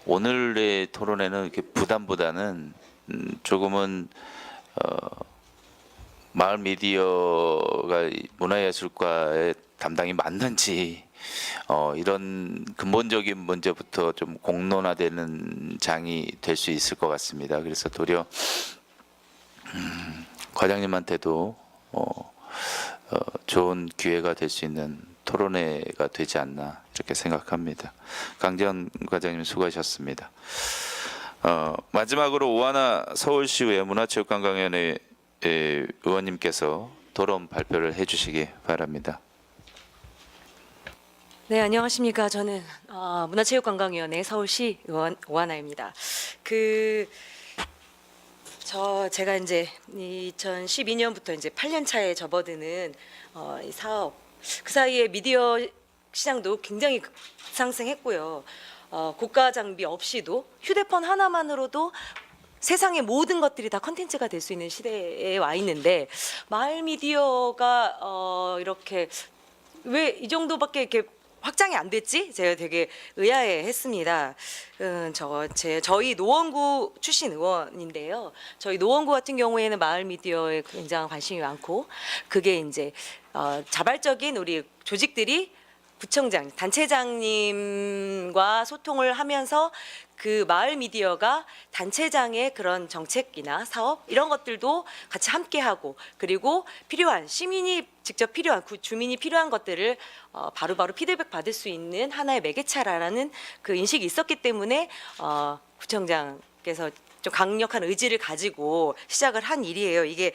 오늘의 토론회는 이렇게 부담보다는 조금은 마을 미디어가 문화예술과의 담당이 맞는지 이런 근본적인 문제부터 좀 공론화되는 장이 될 수 있을 것 같습니다. 그래서 도리어 과장님한테도 좋은 기회가 될 수 있는 토론회가 되지 않나 이렇게 생각합니다. 강재원 과장님 수고하셨습니다. 마지막으로 오하나 서울시의회 문화체육관광위원회 의원님께서 토론 발표를 해주시기 바랍니다. 네, 안녕하십니까. 저는 문화체육관광위원회 서울시 의원 오하나입니다. 제가 이제 2012년부터 이제 8년 차에 접어드는 이 사업, 그 사이에 미디어 시장도 굉장히 상승했고요. 고가 장비 없이도 휴대폰 하나만으로도 세상의 모든 것들이 다 컨텐츠가 될 수 있는 시대에 와 있는데 마을 미디어가 이렇게 왜 이 정도밖에 이렇게 확장이 안 됐지? 제가 되게 의아해했습니다. 저희 노원구 출신 의원인데요. 저희 노원구 같은 경우에는 마을 미디어에 굉장히 관심이 많고 그게 이제 자발적인 우리 조직들이 구청장, 단체장님과 소통을 하면서 그 마을 미디어가 단체장의 그런 정책이나 사업 이런 것들도 같이 함께하고 그리고 필요한 시민이 직접 필요한 주민이 필요한 것들을 바로바로 피드백 받을 수 있는 하나의 매개체라는 그 인식이 있었기 때문에 구청장께서 좀 강력한 의지를 가지고 시작을 한 일이에요. 이게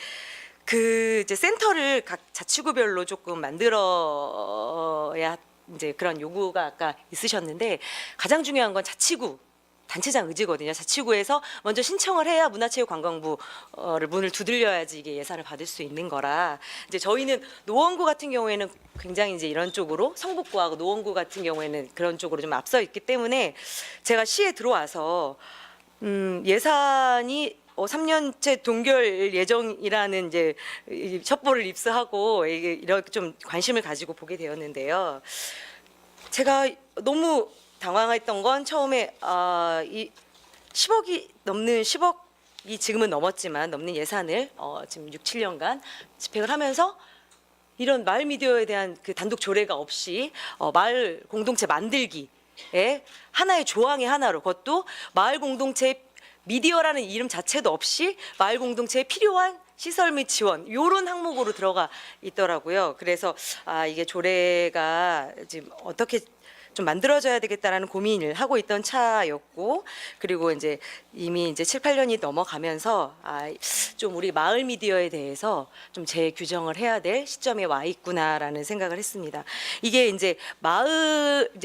이제 센터를 각 자치구별로 조금 만들어야 이제 그런 요구가 아까 있으셨는데 가장 중요한 건 자치구 단체장 의지거든요. 자치구에서 먼저 신청을 해야 문화체육관광부를 문을 두들려야지 이게 예산을 받을 수 있는 거라. 이제 저희는 노원구 같은 경우에는 굉장히 이제 이런 쪽으로 성북구하고 노원구 같은 경우에는 그런 쪽으로 좀 앞서 있기 때문에 제가 시에 들어와서 예산이 3년째 동결 예정이라는 이제 첩보를 입수하고 이렇게 좀 관심을 가지고 보게 되었는데요. 제가 너무 당황했던 건 처음에 이 10억이 넘는 10억이 지금은 넘었지만 넘는 예산을 지금 6, 7년간 집행을 하면서 이런 마을 미디어에 대한 그 단독 조례가 없이 마을 공동체 만들기에 하나의 조항의 하나로 그것도 마을 공동체 미디어라는 이름 자체도 없이 마을 공동체에 필요한 시설 및 지원 이런 항목으로 들어가 있더라고요. 그래서 이게 조례가 지금 어떻게 좀 만들어져야 되겠다라는 고민을 하고 있던 차였고 그리고 이제 이미 이제 7, 8년이 넘어가면서 좀 우리 마을 미디어에 대해서 좀 재규정을 해야 될 시점에 와 있구나라는 생각을 했습니다. 이게 이제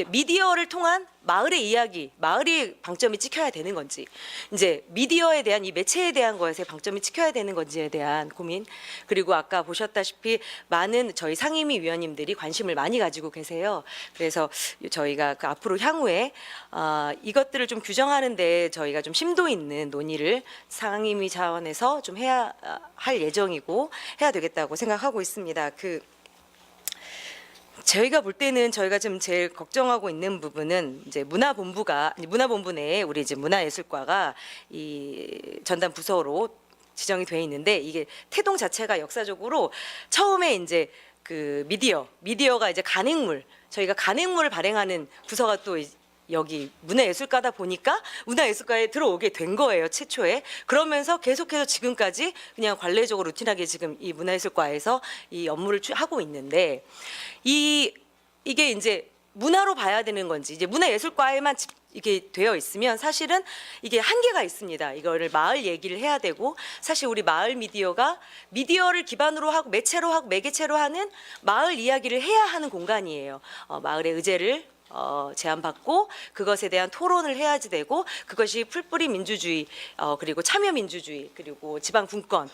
미디어를 통한 마을의 이야기, 마을이 방점이 찍혀야 되는 건지, 이제 미디어에 대한 이 매체에 대한 것에 방점이 찍혀야 되는 건지에 대한 고민, 그리고 아까 보셨다시피 많은 저희 상임위 위원님들이 관심을 많이 가지고 계세요. 그래서 저희가 그 앞으로 향후에 이것들을 좀 규정하는데 저희가 좀 심도 있는 논의를 상임위 차원에서 좀 해야 할 예정이고 해야 되겠다고 생각하고 있습니다. 저희가 볼 때는 저희가 좀 제일 걱정하고 있는 부분은 이제 문화본부 내에 우리 이제 문화예술과가 이 전담 부서로 지정이 돼 있는데 이게 태동 자체가 역사적으로 처음에 이제 그 미디어가 이제 간행물, 저희가 간행물을 발행하는 부서가 또 여기 문화예술과다 보니까 문화예술과에 들어오게 된 거예요, 최초에. 그러면서 계속해서 지금까지 그냥 관례적으로 루틴하게 지금 이 문화예술과에서 이 업무를 하고 있는데, 이게 이제 문화로 봐야 되는 건지, 이제 문화예술과에만 이게 되어 있으면 사실은 이게 한계가 있습니다. 이거를 마을 얘기를 해야 되고, 사실 우리 마을 미디어가 미디어를 기반으로 하고 매체로 하고 매개체로 하는 마을 이야기를 해야 하는 공간이에요. 마을의 의제를 제안받고 그것에 대한 토론을 해야지 되고, 그것이 풀뿌리 민주주의, 그리고 참여 민주주의, 그리고 지방 분권에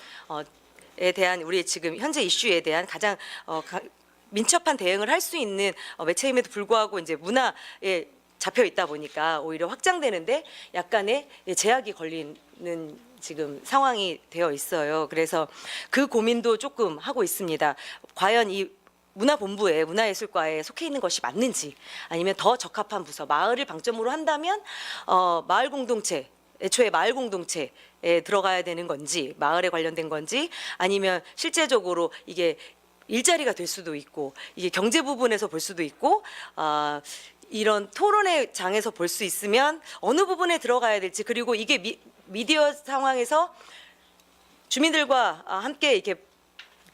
대한 우리의 지금 현재 이슈에 대한 가장 민첩한 대응을 할 수 있는 매체임에도 불구하고 이제 문화에 잡혀 있다 보니까 오히려 확장되는데 약간의 제약이 걸리는 지금 상황이 되어 있어요. 그래서 그 고민도 조금 하고 있습니다. 과연 이 문화본부에 문화예술과에 속해 있는 것이 맞는지, 아니면 더 적합한 부서, 마을을 방점으로 한다면 마을 공동체, 애초에 마을 공동체에 들어가야 되는 건지, 마을에 관련된 건지, 아니면 실제적으로 이게 일자리가 될 수도 있고, 이게 경제 부분에서 볼 수도 있고, 이런 토론의 장에서 볼 수 있으면 어느 부분에 들어가야 될지, 그리고 이게 미디어 상황에서 주민들과 함께 이렇게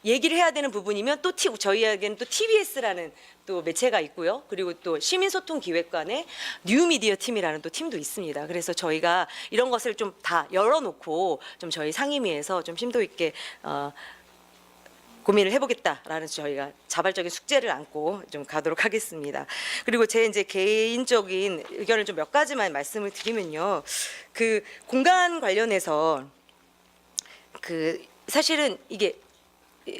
얘기를 해야 되는 부분이면 또 저희에게는 또 TBS라는 또 매체가 있고요. 그리고 또 시민소통기획관의 뉴미디어 팀이라는 또 팀도 있습니다. 그래서 저희가 이런 것을 좀 다 열어놓고 좀 저희 상임위에서 좀 심도 있게 고민을 해보겠다라는 저희가 자발적인 숙제를 안고 좀 가도록 하겠습니다. 그리고 제 이제 개인적인 의견을 좀 몇 가지만 말씀을 드리면요, 그 공간 관련해서 그 사실은 이게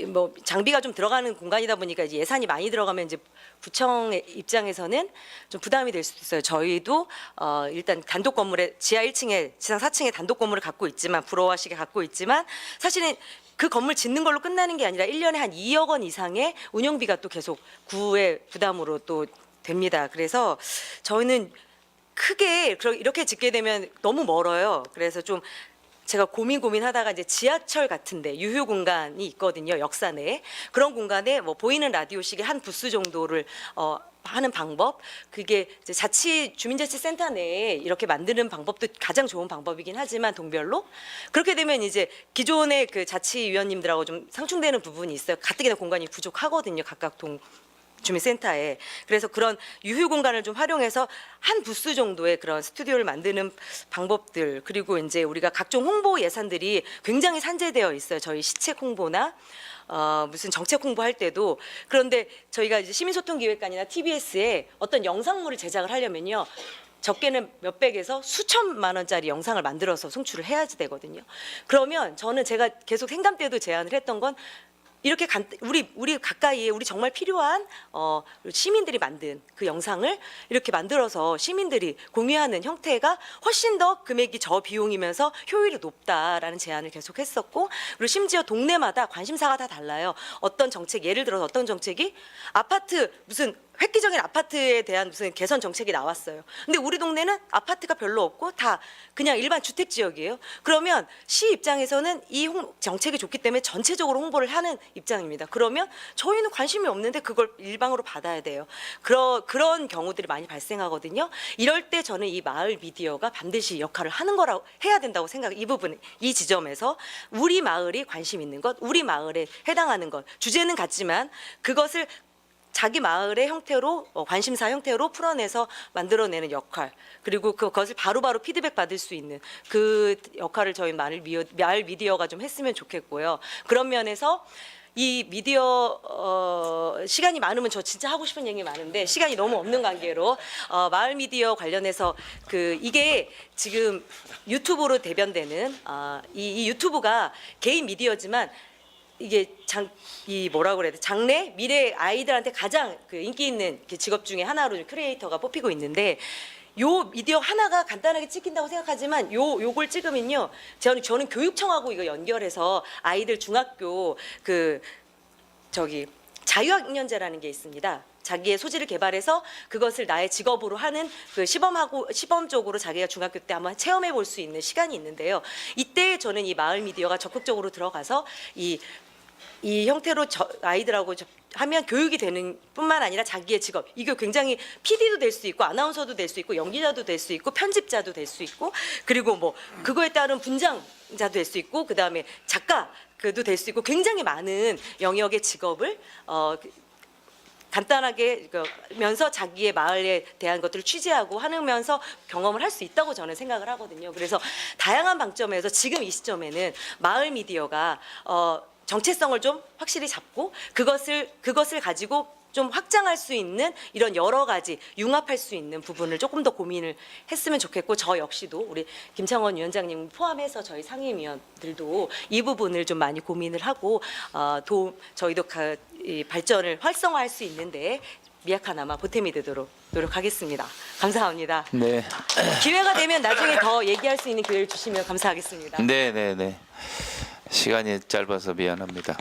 뭐 장비가 좀 들어가는 공간이다 보니까 이제 예산이 많이 들어가면 이제 구청의 입장에서는 좀 부담이 될 수도 있어요. 저희도 일단 단독 건물에 지하 1층에 지상 4층에 단독 건물을 갖고 있지만, 부러워하시게 갖고 있지만, 사실은 그 건물 짓는 걸로 끝나는 게 아니라 1년에 한 2억 원 이상의 운영비가 또 계속 구의 부담으로 또 됩니다. 그래서 저희는 크게 이렇게 짓게 되면 너무 멀어요. 그래서 좀 제가 고민하다가 이제 지하철 같은데 유휴 공간이 있거든요, 역사 내에. 그런 공간에 뭐 보이는 라디오식의 한 부스 정도를 하는 방법, 그게 이제 주민자치센터 내에 이렇게 만드는 방법도 가장 좋은 방법이긴 하지만 동별로 그렇게 되면 이제 기존의 그 자치위원님들하고 좀 상충되는 부분이 있어요. 가뜩이나 공간이 부족하거든요, 각각 주민센터에. 그래서 그런 유휴 공간을 좀 활용해서 한 부스 정도의 그런 스튜디오를 만드는 방법들, 그리고 이제 우리가 각종 홍보 예산들이 굉장히 산재되어 있어요. 저희 시책 홍보나 무슨 정책 홍보할 때도. 그런데 저희가 이제 시민소통기획관이나 TBS에 어떤 영상물을 제작을 하려면요, 적게는 몇백에서 수천만 원짜리 영상을 만들어서 송출을 해야지 되거든요. 그러면 제가 계속 행감 때도 제안을 했던 건, 이렇게 우리 가까이에 우리 정말 필요한 시민들이 만든 그 영상을 이렇게 만들어서 시민들이 공유하는 형태가 훨씬 더 금액이 저비용이면서 효율이 높다라는 제안을 계속 했었고, 그리고 심지어 동네마다 관심사가 다 달라요. 어떤 정책, 예를 들어서 어떤 정책이 아파트 무슨 획기적인 아파트에 대한 무슨 개선 정책이 나왔어요. 근데 우리 동네는 아파트가 별로 없고 다 그냥 일반 주택 지역이에요. 그러면 시 입장에서는 이 정책이 좋기 때문에 전체적으로 홍보를 하는 입장입니다. 그러면 저희는 관심이 없는데 그걸 일방으로 받아야 돼요. 그런 경우들이 많이 발생하거든요. 이럴 때 저는 이 마을 미디어가 반드시 역할을 하는 거라고 해야 된다고 생각해요. 이 부분, 이 지점에서 우리 마을이 관심 있는 것, 우리 마을에 해당하는 것, 주제는 같지만 그것을 자기 마을의 형태로, 관심사 형태로 풀어내서 만들어내는 역할, 그리고 그것을 바로바로 피드백 받을 수 있는 그 역할을 저희 마을 미디어가 좀 했으면 좋겠고요. 그런 면에서 이 미디어 시간이 많으면 저 진짜 하고 싶은 얘기 많은데 시간이 너무 없는 관계로 마을 미디어 관련해서 이게 지금 유튜브로 대변되는 이 유튜브가 개인 미디어지만 이게 뭐라고 그래야 돼? 장래 미래 아이들한테 가장 그 인기 있는 직업 중에 하나로 크리에이터가 뽑히고 있는데, 요 미디어 하나가 간단하게 찍힌다고 생각하지만 요걸 찍으면요, 저는 교육청하고 이거 연결해서 아이들 중학교 자유학년제라는 게 있습니다. 자기의 소질을 개발해서 그것을 나의 직업으로 하는 그 시범적으로 자기가 중학교 때 한번 체험해 볼 수 있는 시간이 있는데요. 이때 저는 이 마을 미디어가 적극적으로 들어가서 이 이 형태로 아이들하고 하면 교육이 되는 뿐만 아니라 자기의 직업, 이게 굉장히 PD도 될 수 있고 아나운서도 될 수 있고 연기자도 될 수 있고 편집자도 될 수 있고, 그리고 뭐 그거에 따른 분장자도 될 수 있고, 그다음에 작가 그도 될 수 있고, 굉장히 많은 영역의 직업을 간단하게 면서 자기의 마을에 대한 것들을 취재하고 하면서 경험을 할 수 있다고 저는 생각을 하거든요. 그래서 다양한 방점에서 지금 이 시점에는 마을 미디어가 정체성을 좀 확실히 잡고 그것을 가지고 좀 확장할 수 있는 이런 여러 가지 융합할 수 있는 부분을 조금 더 고민을 했으면 좋겠고, 저 역시도 우리 김창원 위원장님 포함해서 저희 상임위원들도 이 부분을 좀 많이 고민을 하고 저희도 이 발전을 활성화할 수 있는데 미약하나마 보탬이 되도록 노력하겠습니다. 감사합니다. 네. 기회가 되면 나중에 더 얘기할 수 있는 기회를 주시면 감사하겠습니다. 네. 시간이 짧아서 미안합니다.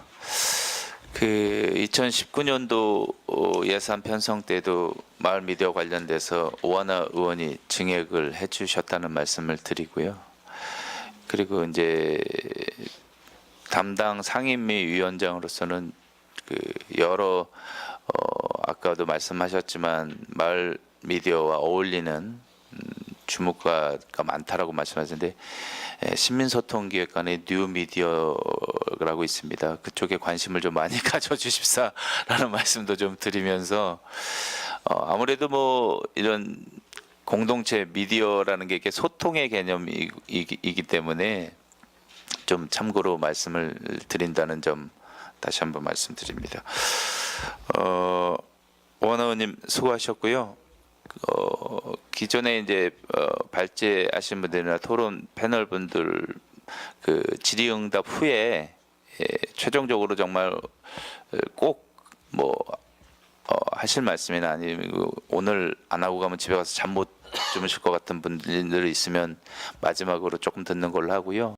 그 2019년도 예산 편성 때도 마을 미디어 관련돼서 오하나 의원이 증액을 해주셨다는 말씀을 드리고요. 그리고 이제 담당 상임위 위원장으로서는 그 여러 아까도 말씀하셨지만 마을 미디어와 어울리는 주목가가 많다라고 말씀하셨는데, 시민소통기획관의 뉴미디어라고 있습니다. 그쪽에 관심을 좀 많이 가져주십사라는 말씀도 좀 드리면서, 아무래도 뭐 이런 공동체 미디어라는 게 이렇게 소통의 개념이기 때문에 좀 참고로 말씀을 드린다는 점 다시 한번 말씀드립니다. 오하나 의원님 수고하셨고요. 기존에 이제 발제하신 분들이나 토론 패널 분들 그 질의응답 후에 최종적으로 정말 꼭 뭐 하실 말씀이나 아니면 오늘 안 하고 가면 집에 가서 잠 못 주무실 것 같은 분들 있으면 마지막으로 조금 듣는 걸로 하고요.